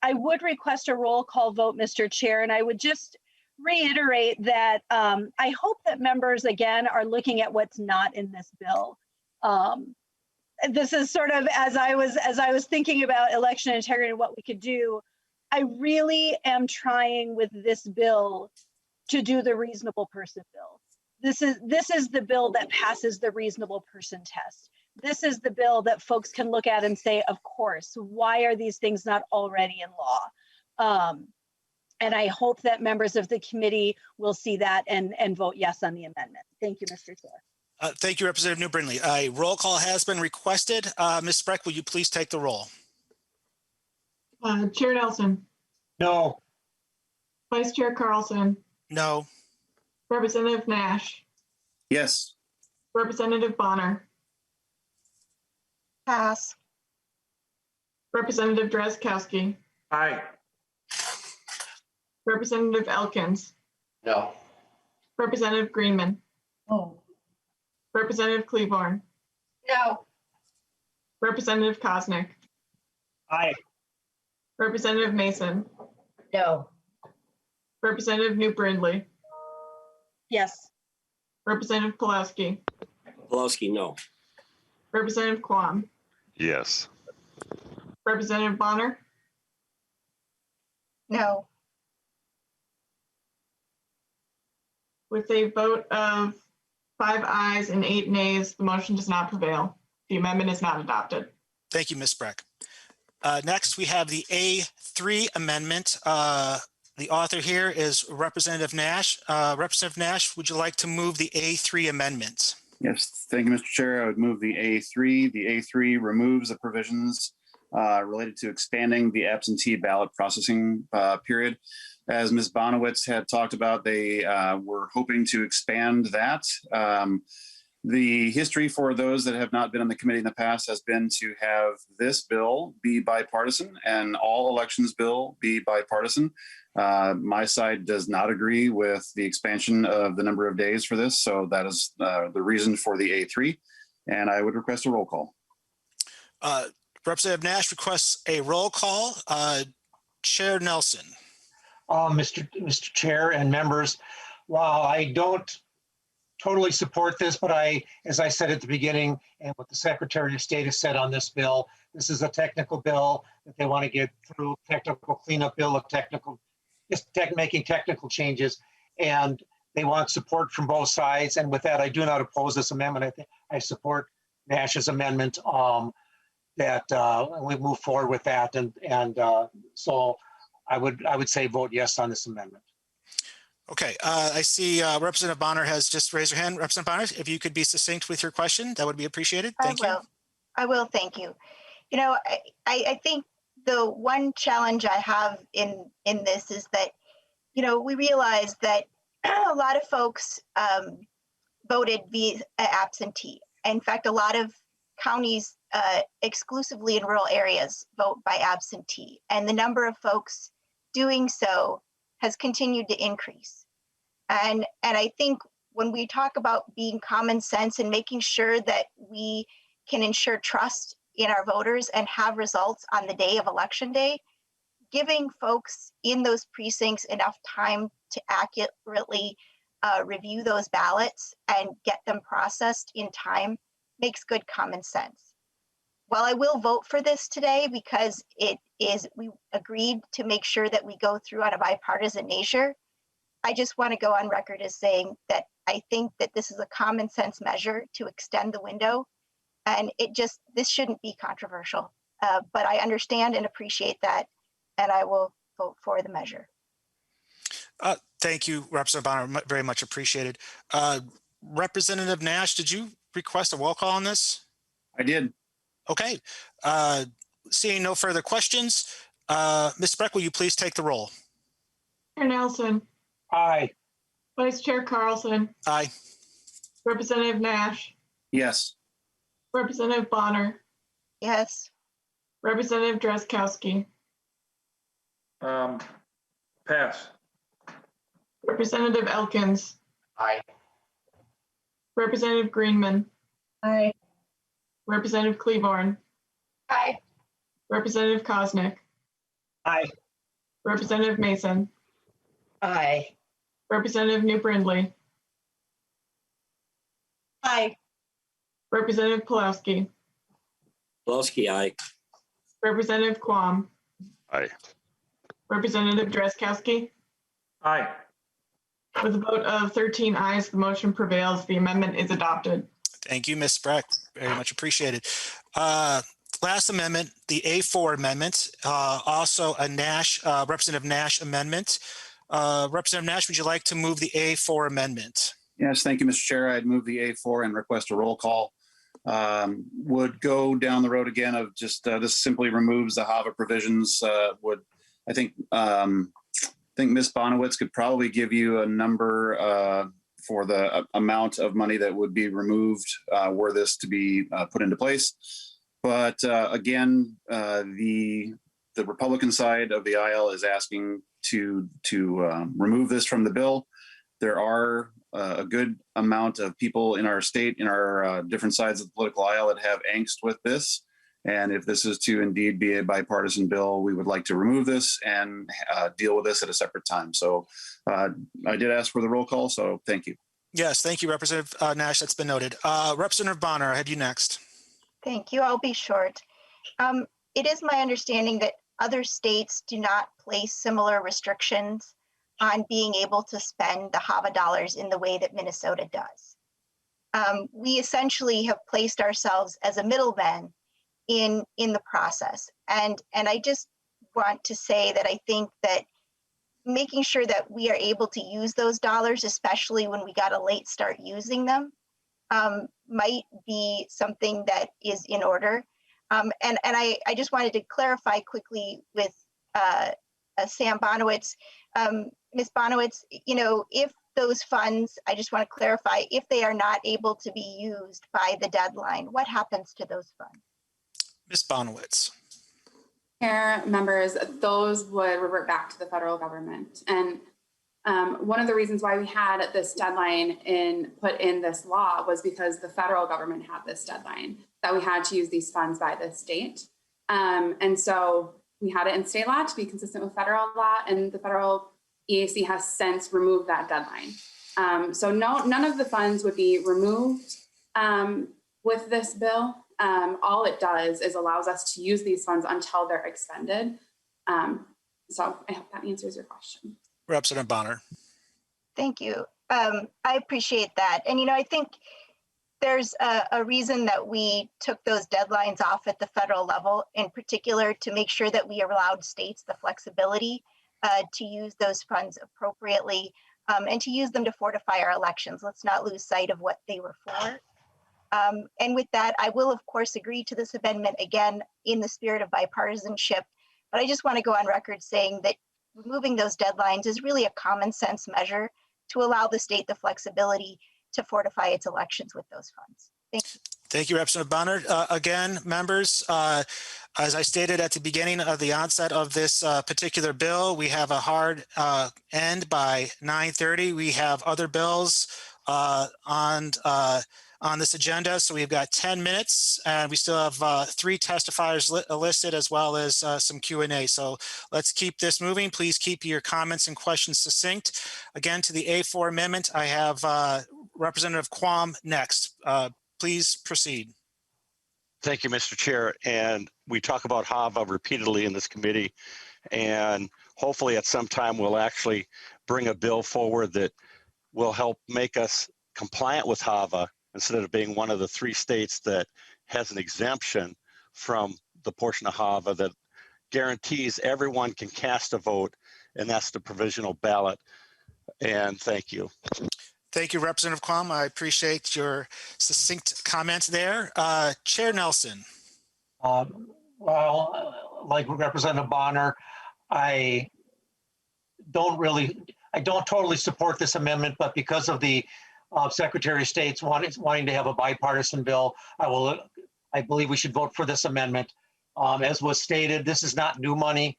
I would request a roll call vote, Mr. Chair, and I would just reiterate that I hope that members, again, are looking at what's not in this bill. This is sort of, as I was thinking about election integrity and what we could do, I really am trying with this bill to do the reasonable person bill. This is the bill that passes the reasonable person test. This is the bill that folks can look at and say, of course, why are these things not already in law? And I hope that members of the committee will see that and vote yes on the amendment. Thank you, Mr. Chair. Thank you, Representative New Brindley. A roll call has been requested. Ms. Spreck, will you please take the roll? Chair Nelson, No. Vice Chair Carlson, No. Representative Nash, Yes. Representative Bonner, Pass. Representative Drazkowski, Aye. Representative Elkins, No. Representative Greenman, Oh. Representative Cleaborn, No. Representative Kosnick, Aye. Representative Masin, No. Representative New Brindley, Yes. Representative Pulowski, Pulowski, no. Representative Quam, Yes. Representative Bonner, No. with a vote of 5 ayes and 8 nays, the motion does not prevail. The amendment is not adopted. Thank you, Ms. Spreck. Next, we have the A3 amendment. The author here is Representative Nash. Representative Nash, would you like to move the A3 amendment? Yes, thank you, Mr. Chair. I would move the A3. The A3 removes the provisions related to expanding the absentee ballot processing period. As Ms. Bonowitz had talked about, they were hoping to expand that. The history for those that have not been on the committee in the past has been to have this bill be bipartisan and all elections bill be bipartisan. My side does not agree with the expansion of the number of days for this, so that is the reason for the A3, and I would request a roll call. Representative Nash requests a roll call. Chair Nelson. Mr. Chair and members, while I don't totally support this, but as I said at the beginning, and what the Secretary of State has said on this bill, this is a technical bill that they want to get through, technical cleanup bill of making technical changes, and they want support from both sides. And with that, I do not oppose this amendment. I think I support Nash's amendment that we move forward with that, and so I would say vote yes on this amendment. Okay, I see Representative Bonner has just raised her hand. Representative Bonner, if you could be succinct with your question, that would be appreciated. Thank you. I will, thank you. I think the one challenge I have in this is that, we realize that a lot of folks voted via absentee. In fact, a lot of counties exclusively in rural areas vote by absentee. And the number of folks doing so has continued to increase. And I think when we talk about being common sense and making sure that we can ensure trust in our voters and have results on the day of election day, giving folks in those precincts enough time to accurately review those ballots and get them processed in time makes good common sense. While I will vote for this today because we agreed to make sure that we go through on a bipartisan nature, I just want to go on record as saying that I think that this is a common sense measure to extend the window, and this shouldn't be controversial. But I understand and appreciate that, and I will vote for the measure. Thank you, Representative Bonner, very much appreciated. Representative Nash, did you request a roll call on this? I did. Okay. Seeing no further questions, Ms. Breck, will you please take the roll? Chair Nelson. Aye. Vice Chair Carlson. Aye. Representative Nash. Yes. Representative Bonner. Yes. Representative Drazkowski. Pass. Representative Elkins. Aye. Representative Greenman. Aye. Representative Cleaborn. Aye. Representative Kosnick. Aye. Representative Masin. Aye. Representative New Brindley. Aye. Representative Pulowski. Pulowski, aye. Representative Quam. Aye. Representative Drazkowski. Aye. With a vote of 13 ayes, the motion prevails. The amendment is adopted. Thank you, Ms. Breck. Very much appreciated. Last amendment, the A4 amendment, also a Representative Nash amendment. Representative Nash, would you like to move the A4 amendment? Yes, thank you, Mr. Chair. I'd move the A4 and request a roll call. Would go down the road again of just this simply removes the HAVA provisions. I think Ms. Bonowitz could probably give you a number for the amount of money that would be removed were this to be put into place. But again, the Republican side of the aisle is asking to remove this from the bill. There are a good amount of people in our state, in our different sides of the political aisle that have angst with this. And if this is to indeed be a bipartisan bill, we would like to remove this and deal with this at a separate time. So I did ask for the roll call, so thank you. Yes, thank you, Representative Nash. That's been noted. Representative Bonner, I have you next. Thank you. I'll be short. It is my understanding that other states do not place similar restrictions on being able to spend the HAVA dollars in the way that Minnesota does. We essentially have placed ourselves as a middleman in the process. And I just want to say that I think that making sure that we are able to use those dollars, especially when we got a late start using them, might be something that is in order. And I just wanted to clarify quickly with Sam Bonowitz. Ms. Bonowitz, if those funds, I just want to clarify, if they are not able to be used by the deadline, what happens to those funds? Ms. Bonowitz. Chair, members, those would revert back to the federal government. And one of the reasons why we had this deadline put in this law was because the federal government had this deadline that we had to use these funds by the state. And so we had it in state law to be consistent with federal law, and the federal EAC has since removed that deadline. So none of the funds would be removed with this bill. All it does is allows us to use these funds until they're expended. So I hope that answers your question. Representative Bonner. Thank you. I appreciate that. And, I think there's a reason that we took those deadlines off at the federal level, in particular, to make sure that we allowed states the flexibility to use those funds appropriately and to use them to fortify our elections. Let's not lose sight of what they were for. And with that, I will, of course, agree to this amendment again in the spirit of bipartisanship. But I just want to go on record saying that removing those deadlines is really a common sense measure to allow the state the flexibility to fortify its elections with those funds. Thank you. Thank you, Representative Bonner. Again, members, as I stated at the beginning of the onset of this particular bill, we have a hard end by 9:30. We have other bills on this agenda, so we've got 10 minutes, and we still have 3 testifiers listed, as well as some Q&A. So let's keep this moving. Please keep your comments and questions succinct. Again, to the A4 amendment, I have Representative Quam next. Please proceed. Thank you, Mr. Chair. And we talk about HAVA repeatedly in this committee, and hopefully at some time we'll actually bring a bill forward that will help make us compliant with HAVA instead of being one of the 3 states that has an exemption from the portion of HAVA that guarantees everyone can cast a vote, and that's the provisional ballot. And thank you. Thank you, Representative Quam. I appreciate your succinct comments there. Chair Nelson. Well, like Representative Bonner, I don't totally support this amendment, but because of the Secretary of State's wanting to have a bipartisan bill, I believe we should vote for this amendment. As was stated, this is not new money.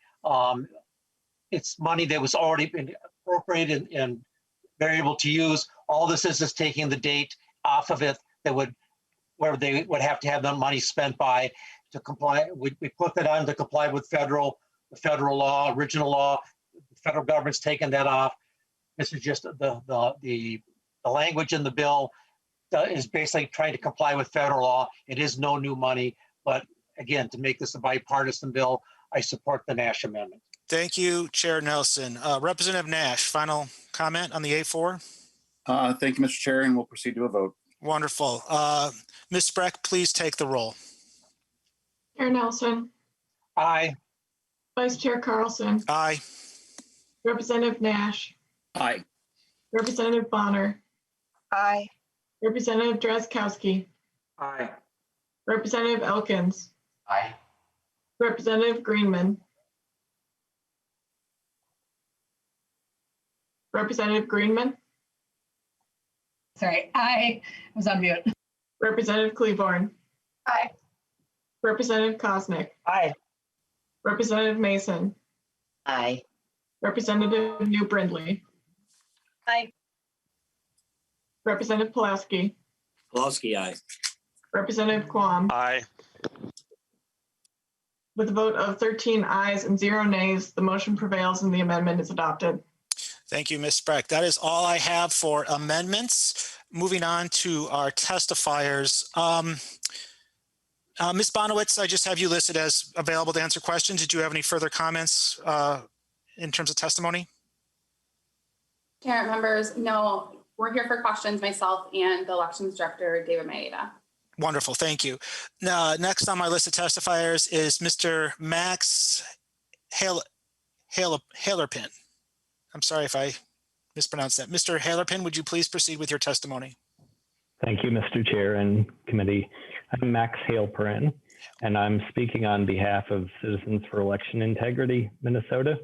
It's money that was already been appropriated and they're able to use. All this is taking the date off of it where they would have to have the money spent by to comply. We put that on to comply with the federal law, original law. The federal government's taken that off. This is just the language in the bill is basically trying to comply with federal law. It is no new money, but again, to make this a bipartisan bill, I support the Nash amendment. Thank you, Chair Nelson. Representative Nash, final comment on the A4? Thank you, Mr. Chair, and we'll proceed to a vote. Wonderful. Ms. Spreck, please take the roll. Chair Nelson. Aye. Vice Chair Carlson. Aye. Representative Nash. Aye. Representative Bonner. Aye. Representative Drazkowski. Aye. Representative Elkins. Aye. Representative Greenman. Representative Greenman. Sorry, I was on mute. Representative Cleaborn. Aye. Representative Kosnick. Aye. Representative Masin. Aye. Representative New Brindley. Aye. Representative Pulaski. Pulaski, aye. Representative Quam. Aye. With a vote of 13 ayes and 0 nays, the motion prevails and the amendment is adopted. Thank you, Ms. Spreck. That is all I have for amendments. Moving on to our testifiers. Ms. Bonowitz, I just have you listed as available to answer questions. Did you have any further comments in terms of testimony? Chair, members, no, we're here for questions, myself and the elections director, David Maeda. Wonderful, thank you. Now, next on my list of testifiers is Mr. Max Hailperin. I'm sorry if I mispronounced that. Mr. Hailperin, would you please proceed with your testimony? Thank you, Mr. Chair and committee. I'm Max Hailperin, and I'm speaking on behalf of Citizens for Election Integrity Minnesota,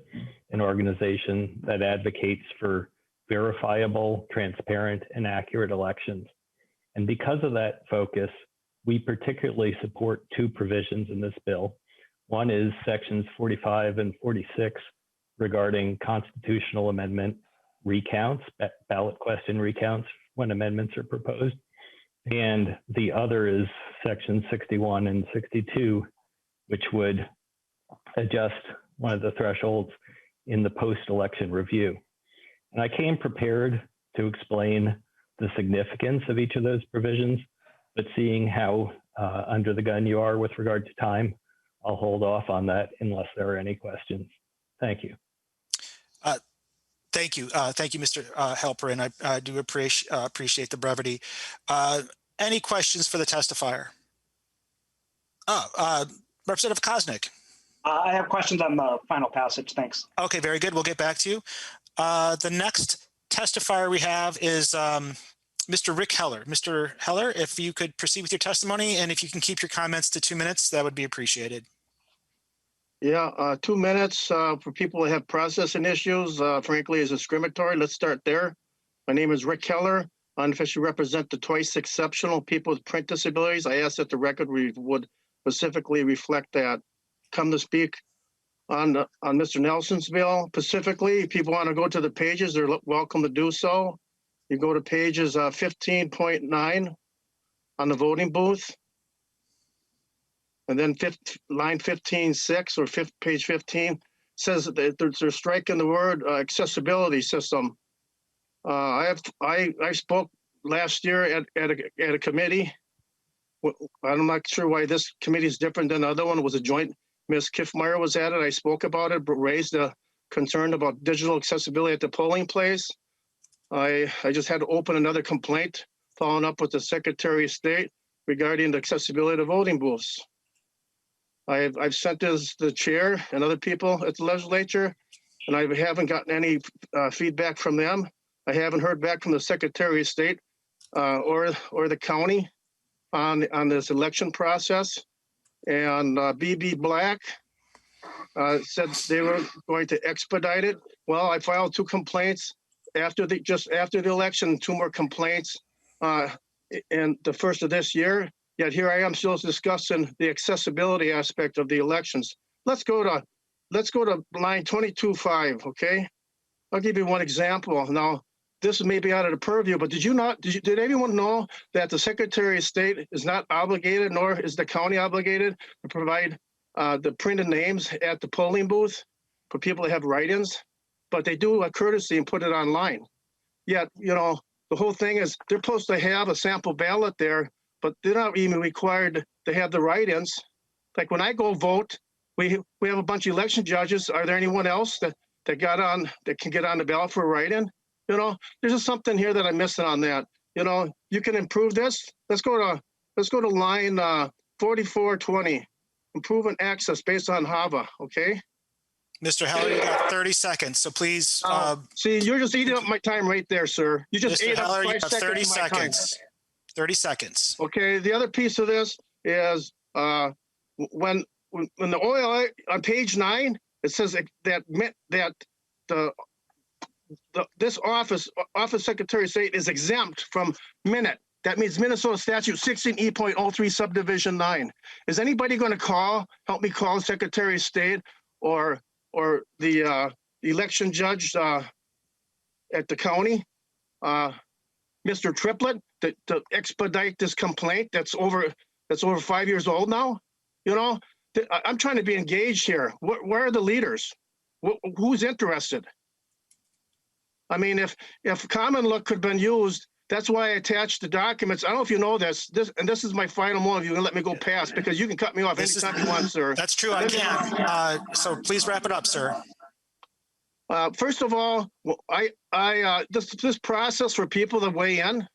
an organization that advocates for verifiable, transparent, and accurate elections. And because of that focus, we particularly support 2 provisions in this bill. One is sections 45 and 46 regarding constitutional amendment recounts, ballot question recounts when amendments are proposed. And the other is section 61 and 62, which would adjust one of the thresholds in the post-election review. And I came prepared to explain the significance of each of those provisions, but seeing how under the gun you are with regard to time, I'll hold off on that unless there are any questions. Thank you. Thank you. Thank you, Mr. Hailperin. I do appreciate the brevity. Any questions for the testifier? Representative Kosnick. I have questions on the final passage. Thanks. Okay, very good. We'll get back to you. The next testifier we have is Mr. Rick Heller. Mr. Heller, if you could proceed with your testimony, and if you can keep your comments to 2 minutes, that would be appreciated. Yeah, 2 minutes for people that have processing issues, frankly, is discriminatory. Let's start there. My name is Rick Heller. unofficially represent the twice exceptional people with print disabilities. I ask that the record would specifically reflect that. Come to speak on Mr. Nelson's bill. Specifically, if people want to go to the pages, they're welcome to do so. You go to pages 15.9 on the voting booth. And then line 15.6 or page 15 says that they're striking the word accessibility system. I spoke last year at a committee. I'm not sure why this committee is different than the other one. It was a joint. Ms. Kiffmeyer was at it. I spoke about it, but raised a concern about digital accessibility at the polling place. I just had to open another complaint following up with the Secretary of State regarding the accessibility of voting booths. I've sent this to the chair and other people at the legislature, and I haven't gotten any feedback from them. I haven't heard back from the Secretary of State or the county on this election process. And BB Black said they were going to expedite it. Well, I filed 2 complaints just after the election, 2 more complaints in the first of this year. Yet here I am still discussing the accessibility aspect of the elections. Let's go to line 22.5, okay? I'll give you one example. Now, this may be out of the purview, but did anyone know that the Secretary of State is not obligated, nor is the county obligated to provide the printed names at the polling booth for people that have write-ins? But they do a courtesy and put it online. Yet, the whole thing is they're supposed to have a sample ballot there, but they're not even required to have the write-ins. Like when I go vote, we have a bunch of election judges. Are there anyone else that can get on the ballot for a write-in? There's just something here that I'm missing on that. You can improve this. Let's go to line 4420, improving access based on HAVA, okay? Mr. Heller, you got 30 seconds, so please. See, you're just eating up my time right there, sir. You just Mr. ate Heller, up you 5 have seconds 30 of my time. seconds. 30 seconds. Okay, the other piece of this is when the oil on page 9, it says that this office Secretary of State is exempt from minute. That means Minnesota Statute 16E.03 subdivision 9. Is anybody going to help me call the Secretary of State or the election judge at the county, Mr. Triplett, to expedite this complaint that's over 5 years old now? I'm trying to be engaged here. Where are the leaders? Who's interested? I mean, if common look could have been used, that's why I attached the documents. I don't know if you know this is my final one. If you can let me go past, because you can cut me off anytime you want, sir. That's true, I can. So please wrap it up, sir. First of all, this process for people to weigh in,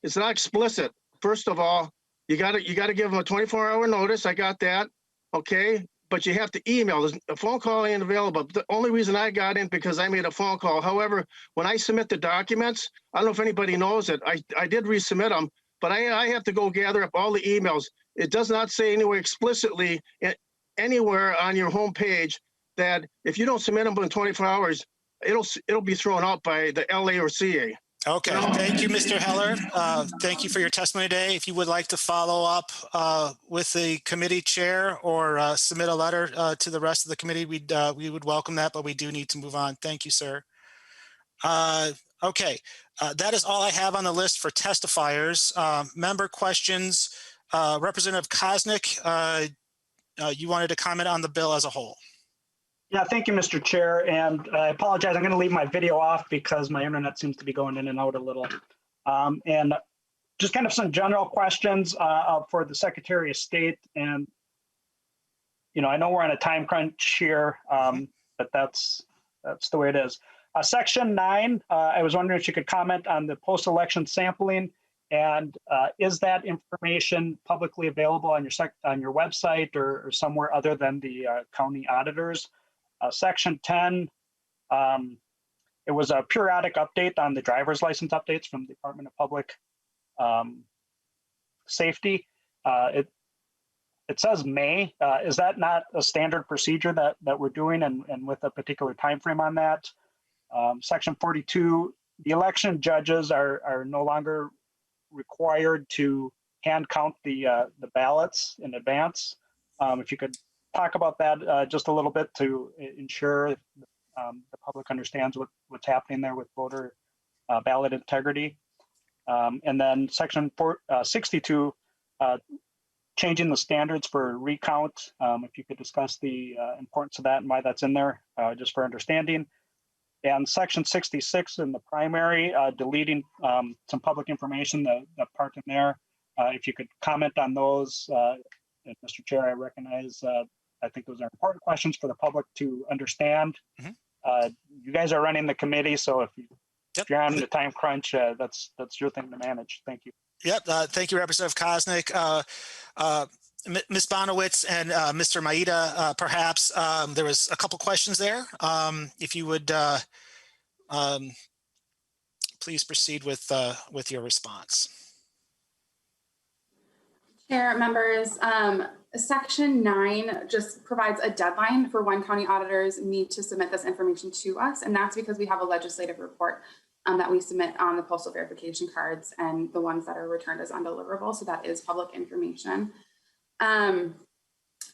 it's not explicit. First of all, you got to give them a 24-hour notice. I got that, okay? But you have to email. A phone call ain't available. The only reason I got in because I made a phone call. However, when I submit the documents, I don't know if anybody knows it. I did resubmit them, but I have to go gather up all the emails. It does not say anywhere explicitly anywhere on your homepage that if you don't submit them in 24 hours, it'll be thrown out by the LA or CA. Okay, thank you, Mr. Heller. Thank you for your testimony today. If you would like to follow up with the committee chair or submit a letter to the rest of the committee, we would welcome that, but we do need to move on. Thank you, sir. Okay, that is all I have on the list for testifiers. Member questions. Representative Kosnick, you wanted to comment on the bill as a whole. Yeah, thank you, Mr. Chair. And I apologize, I'm going to leave my video off because my internet seems to be going in and out a little. And just kind of some general questions for the Secretary of State. And, I know we're on a time crunch here, but that's the way it is. Section 9, I was wondering if you could comment on the post-election sampling. And is that information publicly available on your website or somewhere other than the county auditors? Section 10, it was a periodic update on the driver's license updates from the Department of Public Safety. It says May. Is that not a standard procedure that we're doing and with a particular time frame on that? Section 42 the election judges are no longer required to hand count the ballots in advance. If you could talk about that just a little bit to ensure the public understands what's happening there with voter ballot integrity. And then section 62, changing the standards for recount. If you could discuss the importance of that and why that's in there, just for understanding. And section 66 in the primary, deleting some public information, the part in there. If you could comment on those, Mr. Chair, I recognize, I think those are important questions for the public to understand. Mm-hmm. You guys are running the committee, so if Yep. you're on the time crunch, that's your thing to manage. Thank you. Yep. Thank you, Representative Koznick. Ms. Bonowitz and Mr. Maeda, perhaps there was a couple questions there. If you would please proceed with your response. Chair, members, Section 9 just provides a deadline for when county auditors need to submit this information to us, and that's because we have a legislative report that we submit on the postal verification cards and the ones that are returned as undeliverable, so that is public information. I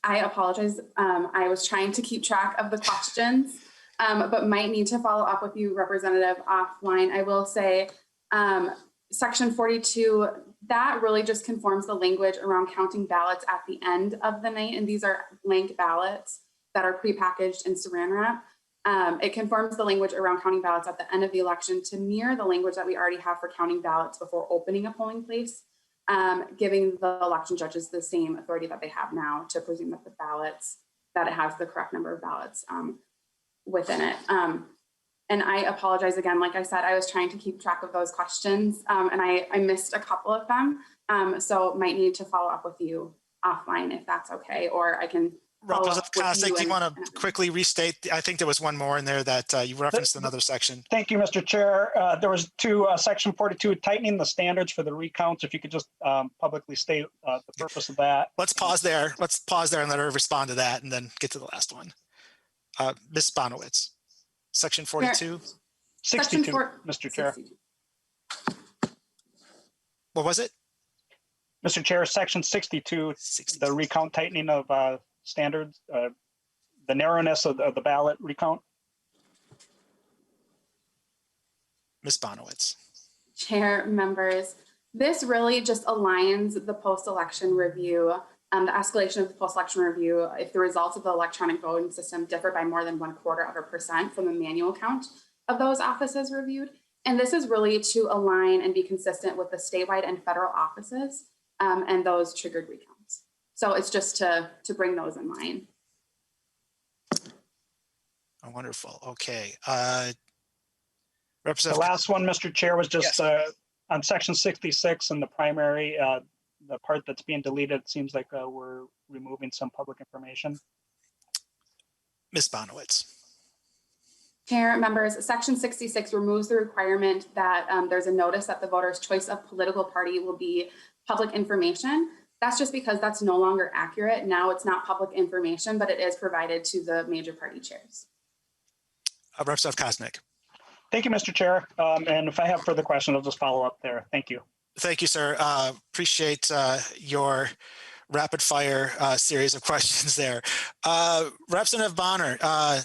apologize, I was trying to keep track of the questions, but might need to follow up with you, Representative, offline. I will say, Section 42, that really just conforms the language around counting ballots at the end of the night. And these are blank ballots that are prepackaged in saran wrap. It conforms the language around counting ballots at the end of the election to mirror the language that we already have for counting ballots before opening a polling place, giving the election judges the same authority that they have now to presume that the ballots, that it has the correct number of ballots within it. And I apologize again, like I said, I was trying to keep track of those questions and I missed a couple of them. So might need to follow up with you offline if that's okay, or I can follow up with Koznick, do you want to and quickly restate? I think there was one more in there that you referenced another section. Thank you, Mr. Chair. There was two, Section 42, tightening the standards for the recounts. If you could just publicly state the purpose of that. Let's pause there. Let's pause there and let her respond to that and then get to the last one. Ms. Bonowitz. Section 42? 62, Mr. Chair. 62. What was it? Mr. Chair, Section 62, 62. the recount tightening of standards, the narrowness of the ballot recount. Ms. Bonowitz. Chair, members, this really just aligns the post-election review, the escalation of the post-election review, if the results of the electronic voting system differ by more than 0.25% from the manual count of those offices reviewed. And this is really to align and be consistent with the statewide and federal offices and those triggered recounts. So it's just to bring those in mind. Oh, wonderful. Okay. The Representative. last one, Mr. Chair, was just Yes. on Section 66 in the primary, the part that's being deleted, it seems like we're removing some public information. Ms. Bonowitz. Chair, members, Section 66 removes the requirement that there's a notice that the voter's choice of political party will be public information. That's just because that's no longer accurate. Now it's not public information, but it is provided to the major party chairs. Representative Koznick. Thank you, Mr. Chair. And if I have further questions, I'll just follow up there. Thank you. Thank you, sir. Appreciate your rapid fire series of questions there. Representative Bonner, I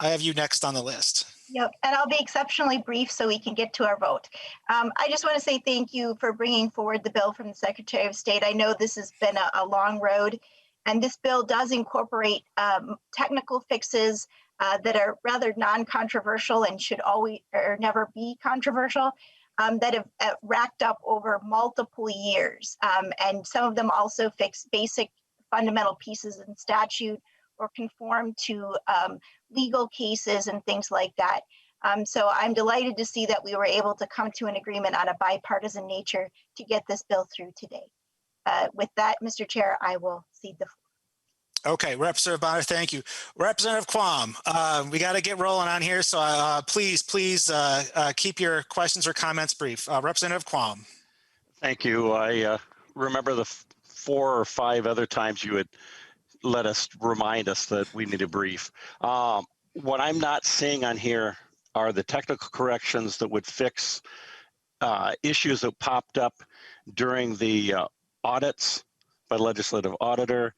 have you next on the list. Yep, and I'll be exceptionally brief so we can get to our vote. I just want to say thank you for bringing forward the bill from the Secretary of State. I know this has been a long road, and this bill does incorporate technical fixes that are rather non-controversial and should always or never be controversial, that have racked up over multiple years. And some of them also fix basic fundamental pieces in statute or conform to legal cases and things like that. So I'm delighted to see that we were able to come to an agreement on a bipartisan nature to get this bill through today. With that, Mr. Chair, I will cede the floor. Okay, Representative Bonner, thank you. Representative Quam, we got to get rolling on here, so please keep your questions or comments brief. Representative Quam. Thank you. I remember the 4 or 5 other times you had let us remind us that we need a brief. What I'm not seeing on here are the technical corrections that would fix issues that popped up during the audits by the legislative auditor,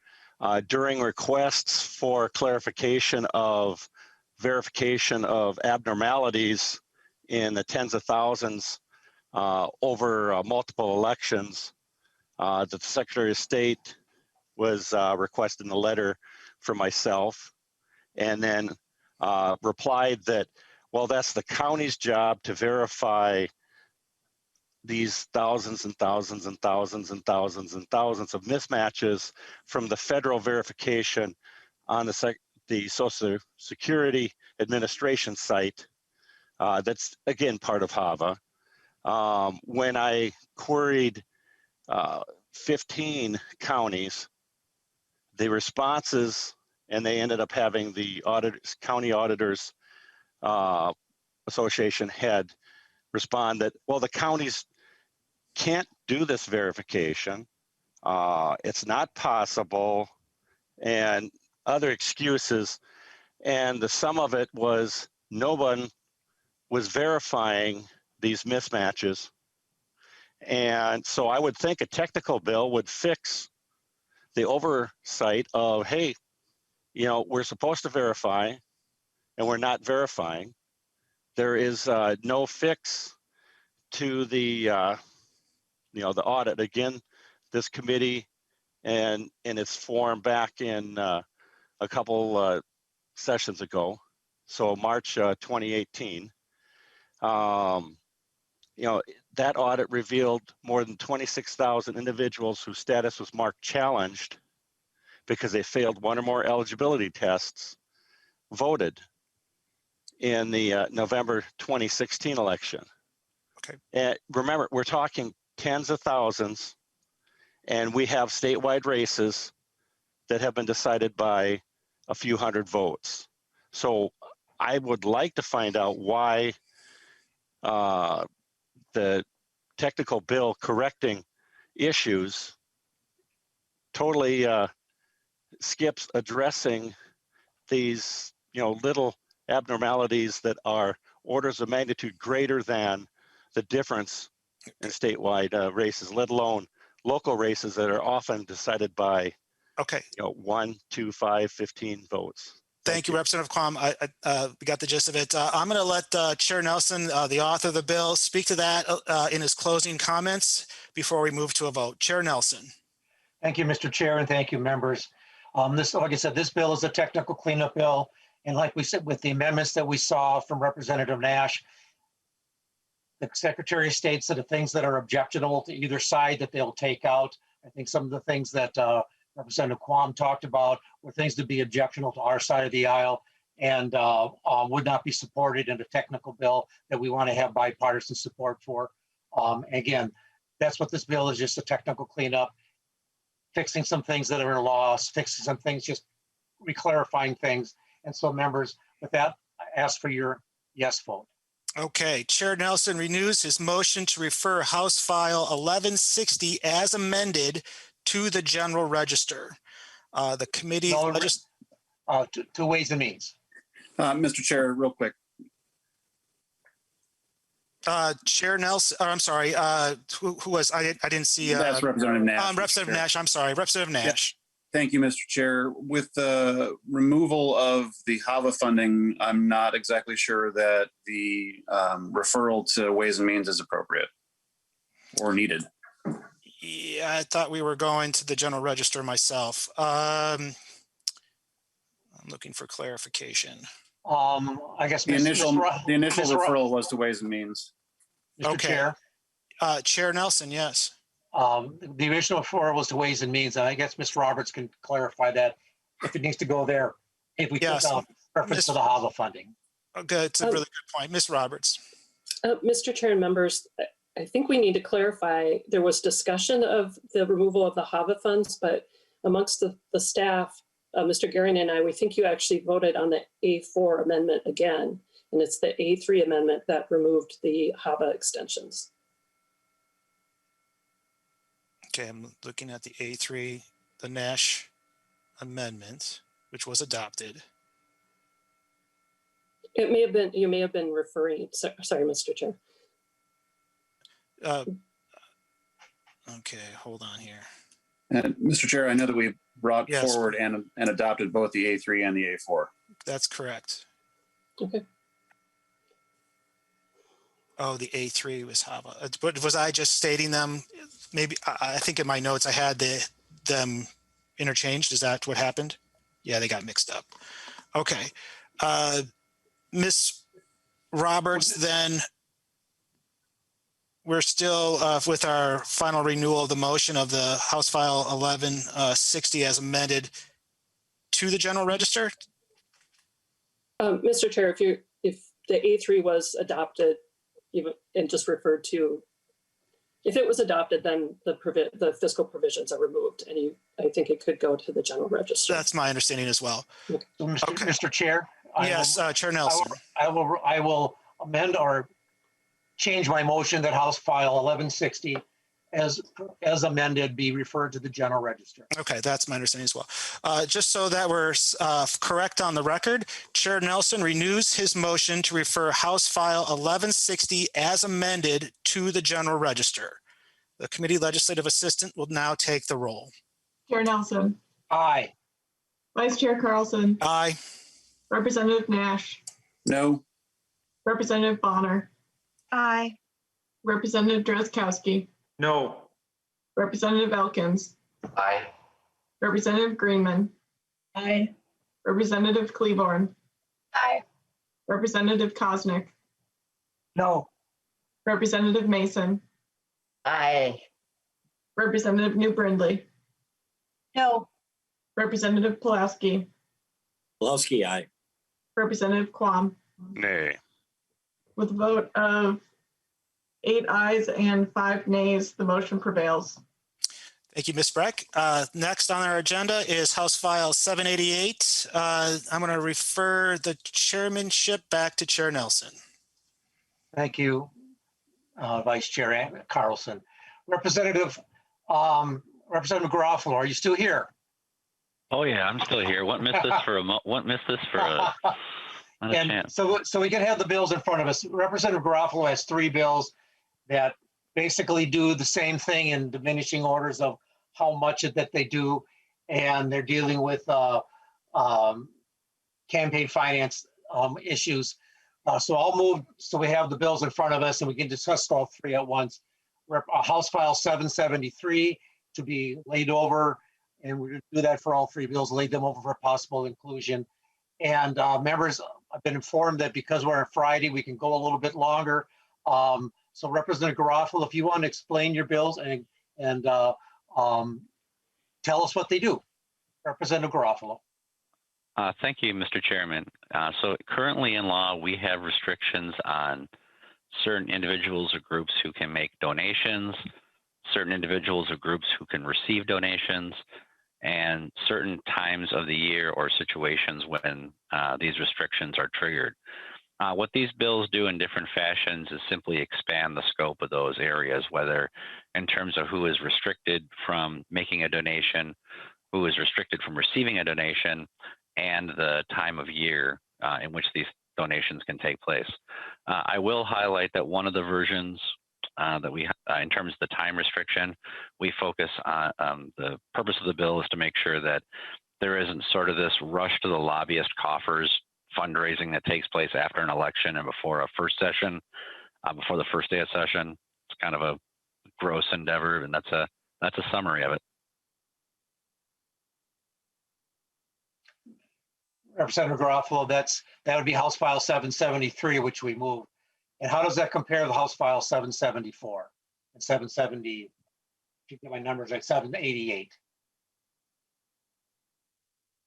during requests for clarification of verification of abnormalities in the tens of thousands over multiple elections, that the Secretary of State was requesting a letter from myself, and then replied that, well, that's the county's job to verify these thousands and thousands and thousands and thousands and thousands of mismatches from the federal verification on the Social Security Administration site. That's, again, part of HAVA. When I queried 15 counties, the responses, and they ended up having the county auditors association had respond that, well, the counties can't do this verification. It's not possible, and other excuses. And the sum of it was no one was verifying these mismatches. And so I would think a technical bill would fix the oversight of, hey, you know, we're supposed to verify and we're not verifying. There is no fix to the, you know, the audit. Again, this committee and in its form back in a couple sessions ago, so March 2018, you know, that audit revealed more than 26,000 individuals whose status was marked challenged because they failed one or more eligibility tests voted in the November 2016 election. Okay. And remember, we're talking tens of thousands, and we have statewide races that have been decided by a few hundred votes. So I would like to find out why the technical bill correcting issues totally skips addressing these, you know, little abnormalities that are orders of magnitude greater than the difference in statewide races, let alone local races that are often decided by, Okay. you know, 1, 2, 5, 15 votes. Thank you, Representative Quam. We got the gist of it. I'm going to let Chair Nelson, the author of the bill, speak to that in his closing comments before we move to a vote. Chair Nelson. Thank you, Mr. Chair, and thank you, members. This, like I said, this bill is a technical cleanup bill. And like we said, with the amendments that we saw from Representative Nash, the Secretary of State said the things that are objectionable to either side that they'll take out. I think some of the things that Representative Quam talked about were things to be objectionable to our side of the aisle and would not be supported in a technical bill that we want to have bipartisan support for. Again, that's what this bill is, just a technical cleanup, fixing some things that are in loss, fixing some things, just reclarifying things. And so, members, with that, I ask for your yes vote. Okay, Chair Nelson renews his motion to refer House File 1160 as amended to the General Register. The committee to Ways and Means. Mr. Chair, real quick. Chair Nelson, I'm sorry, who was, I didn't see. That's Representative Nash. Representative Nash, I'm sorry, Representative Nash. Thank you, Mr. Chair. With the removal of the HAVA funding, I'm not exactly sure that the referral to Ways and Means is appropriate or needed. Yeah, I thought we were going to the General Register myself. I'm looking for clarification. I guess the initial referral was to Ways and Means. Mr. Okay. Chair. Chair Nelson, yes. The original referral was to Ways and Means, and I guess Ms. Roberts can clarify that if it needs to go there, if we put down reference to the HAVA funding. Okay, it's a really good point. Ms. Roberts. Mr. Chair and members, I think we need to clarify, there was discussion of the removal of the HAVA funds, but amongst the staff, Mr. Garing and I, we think you actually voted on the A4 amendment again, and it's the A3 amendment that removed the HAVA extensions. Okay, I'm looking at the A3, the Nash amendment, which was adopted. It may have been, you may have been referring, sorry, Mr. Chair. Okay, hold on here. And Mr. Chair, I know that we brought Yes. forward and adopted both the A3 and the A4. That's correct. Okay. Oh, the A3 was HAVA. But was I just stating them? Maybe, I think in my notes I had them interchanged. Is that what happened? Yeah, they got mixed up. Okay. Ms. Roberts, then we're still with our final renewal of the motion of the House File 1160 as amended to the General Register. Mr. Chair, if the A3 was adopted even and just referred to, if it was adopted, then the fiscal provisions are removed, and I think it could go to the General Register. That's my understanding as well. So, Mr. Chair? Yes, Chair Nelson. I will amend or change my motion that House File 1160 as amended be referred to the General Register. Okay, that's my understanding as well. Just so that we're correct on the record, Chair Nelson renews his motion to refer House File 1160 as amended to the General Register. The committee legislative assistant will now take the roll. Chair Nelson, Aye. Vice Chair Carlson, Aye. Representative Nash, No. Representative Bonner, Aye. Representative Drazkowski, No. Representative Elkins, Aye. Representative Greenman, Aye. Representative Cleaborn, Aye. Representative Kosnick, No. Representative Masin, Aye. Representative New Brindley, No. Representative Pulaski, Pulaski, aye. Representative Quam. Nay. With a vote of 8 ayes and 5 nays, the motion prevails. Thank you, Ms. Breck. Next on our agenda is House File 788. I'm going to refer the chairmanship back to Chair Nelson. Thank you, Vice Chair Carlson. Representative Garofalo, are you still here? Oh yeah, I'm still here. What missed this for a not a chance. So we can have the bills in front of us. Representative Garofalo has 3 bills that basically do the same thing in diminishing orders of how much that they do, and they're dealing with campaign finance issues. So I'll move so we have the bills in front of us and we can discuss all 3 at once. House File 773 to be laid over, and we're going to do that for all 3 bills, lay them over for possible inclusion. And members, I've been informed that because we're on Friday, we can go a little bit longer. So Representative Garofalo, if you want to explain your bills and tell us what they do. Representative Garofalo. Thank you, Mr. Chairman. So currently in law, we have restrictions on certain individuals or groups who can make donations, certain individuals or groups who can receive donations, and certain times of the year or situations when these restrictions are triggered. What these bills do in different fashions is simply expand the scope of those areas, whether in terms of who is restricted from making a donation, who is restricted from receiving a donation, and the time of year in which these donations can take place. I will highlight that one of the versions that we, in terms of the time restriction, we focus on the purpose of the bill is to make sure that there isn't sort of this rush to the lobbyist coffers fundraising that takes place after an election and before a first session, before the first day of session. It's kind of a gross endeavor, and that's a summary of it. Representative Garofalo, that would be House File 773, which we moved. And how does that compare to House File 774 and 770? If you get my numbers right, 788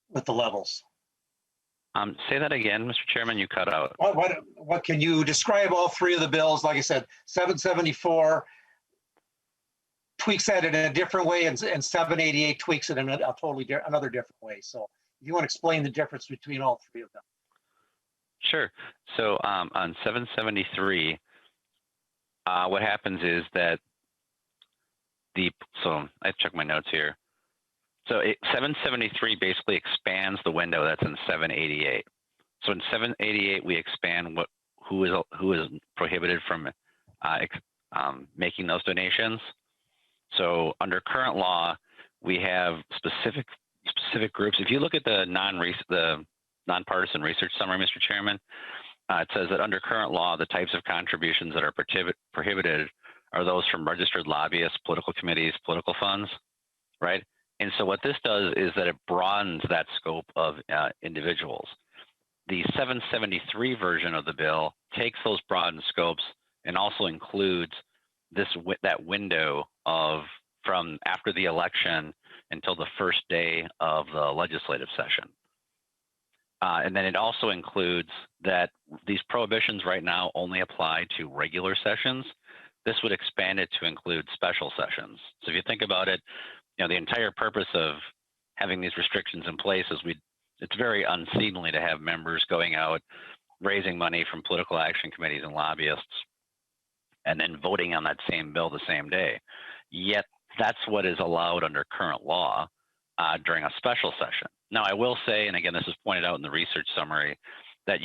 with the levels. Say that again, Mr. Chairman, you cut out. What can you describe all 3 of the bills? Like I said, 774 tweaks that in a different way, and 788 tweaks it in a totally another different way. So if you want to explain the difference between all 3 of them. Sure. So on 773, what happens is that so I check my notes here. So 773 basically expands the window that's in 788. So in 788, we expand who is prohibited from making those donations. So under current law, we have specific groups. If you look at the nonpartisan research summary, Mr. Chairman, it says that under current law, the types of contributions that are prohibited are those from registered lobbyists, political committees, political funds, right? And so what this does is that it broadens that scope of individuals. The 773 version of the bill takes those broadened scopes and also includes that window of from after the election until the first day of the legislative session. And then it also includes that these prohibitions right now only apply to regular sessions. This would expand it to include special sessions. So if you think about it, the entire purpose of having these restrictions in place is it's very unseemly to have members going out, raising money from political action committees and lobbyists, and then voting on that same bill the same day. Yet that's what is allowed under current law during a special session. Now, I will say, and again, this is pointed out in the research summary, that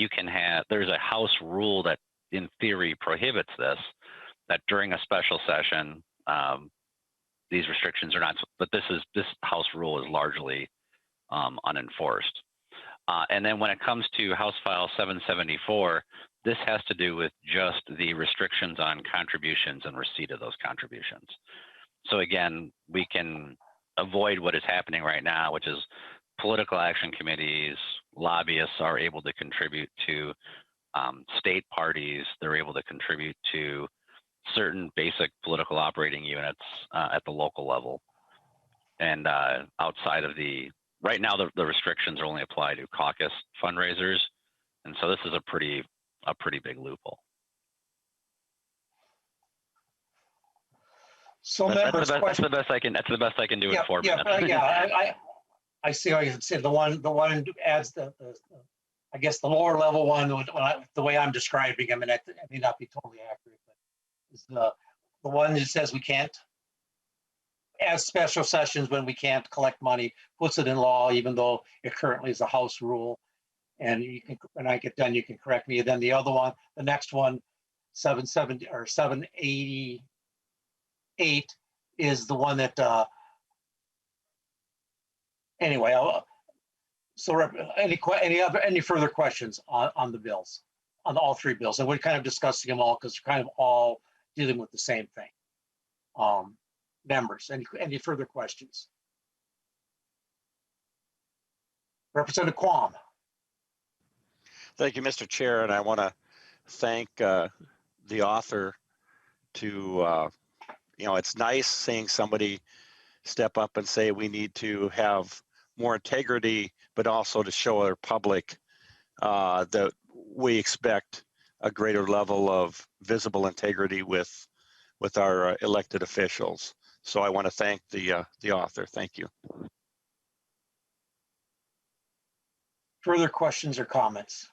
there's a House rule that in theory prohibits this, that during a special session, these restrictions are not, but this House rule is largely unenforced. And then when it comes to House File 774, this has to do with just the restrictions on contributions and receipt of those contributions. So again, we can avoid what is happening right now, which is political action committees, lobbyists are able to contribute to state parties. They're able to contribute to certain basic political operating units at the local level. And outside of right now, the restrictions are only applied to caucus fundraisers. And so this is a pretty big loophole. So that's the best I can do in 4 minutes. Yeah, I see how you said the one adds I guess the lower level one, the way I'm describing them, and it may not be totally accurate, but is the one that says we can't add special sessions when we can't collect money, puts it in law, even though it currently is a House rule. And you can, when I get done, you can correct me. Then the other one, the next one, 770 or 788 is the one that, anyway, so any further questions on the bills, on all three bills? And we're kind of discussing them all because they're kind of all dealing with the same thing. Members, any further questions? Representative Quam. Thank you, Mr. Chair, and I want to thank the author to, it's nice seeing somebody step up and say we need to have more integrity, but also to show our public that we expect a greater level of visible integrity with our elected officials. So I want to thank the author. Thank you. Further questions or comments?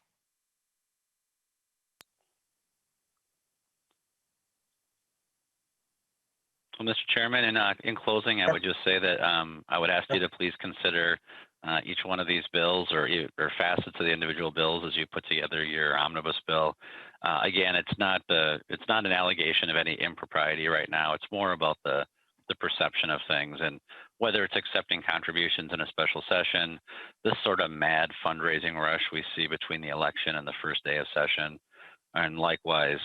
Well, Mr. Chairman, in closing, I would just say that I would ask you to please consider each one of these bills or facets of the individual bills as you put together your omnibus bill. Again, it's not an allegation of any impropriety right now. It's more about the perception of things, and whether it's accepting contributions in a special session, this sort of mad fundraising rush we see between the election and the first day of session, and likewise,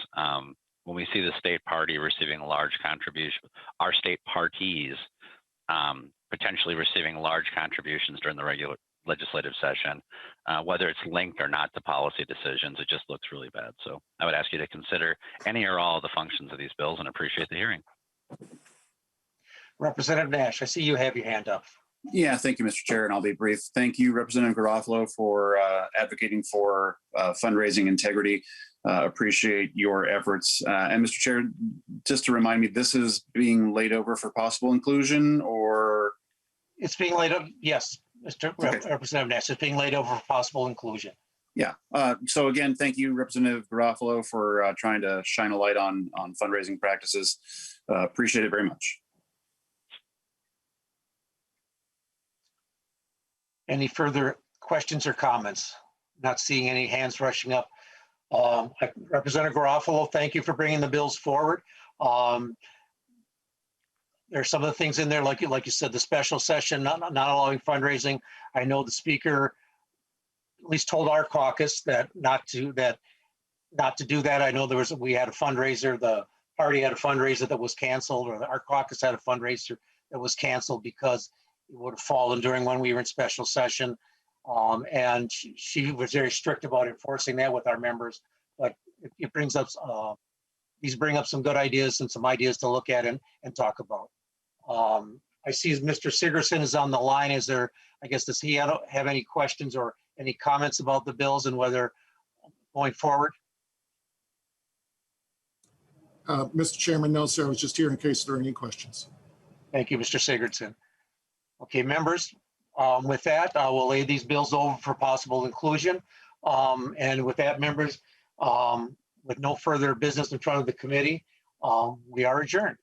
when we see the state party receiving large contributions, our state parties potentially receiving large contributions during the regular legislative session, whether it's linked or not to policy decisions, it just looks really bad. So I would ask you to consider any or all of the functions of these bills and appreciate the hearing. Representative Nash, I see you have your hand up. Yeah, thank you, Mr. Chair, and I'll be brief. Thank you, Representative Garofalo, for advocating for fundraising integrity. Appreciate your efforts. And Mr. Chair, just to remind me, this is being laid over for possible inclusion, or? It's being laid over, yes, Mr. Okay. Representative Nash, it's being laid over for possible inclusion. Yeah, so again, thank you, Representative Garofalo, for trying to shine a light on fundraising practices. Appreciate it very much. Any further questions or comments? Not seeing any hands rushing up. Representative Garofalo, thank you for bringing the bills forward. There's some of the things in there, like you said, the special session, not allowing fundraising. I know the speaker at least told our caucus that not to do that. I know we had a fundraiser, the party had a fundraiser that was canceled, or our caucus had a fundraiser that was canceled because it would have fallen during when we were in special session. And she was very strict about enforcing that with our members. But it brings up, these bring up some good ideas and some ideas to look at and talk about. I see Mr. Sigurdsson is on the line. Is there, I guess, does he have any questions or any comments about the bills and whether going forward? Mr. Chairman, no, sir. I was just here in case there are any questions. Thank you, Mr. Sigurdsson. Okay, members, with that, I will lay these bills over for possible inclusion. And with that, members, with no further business in front of the committee, we are adjourned.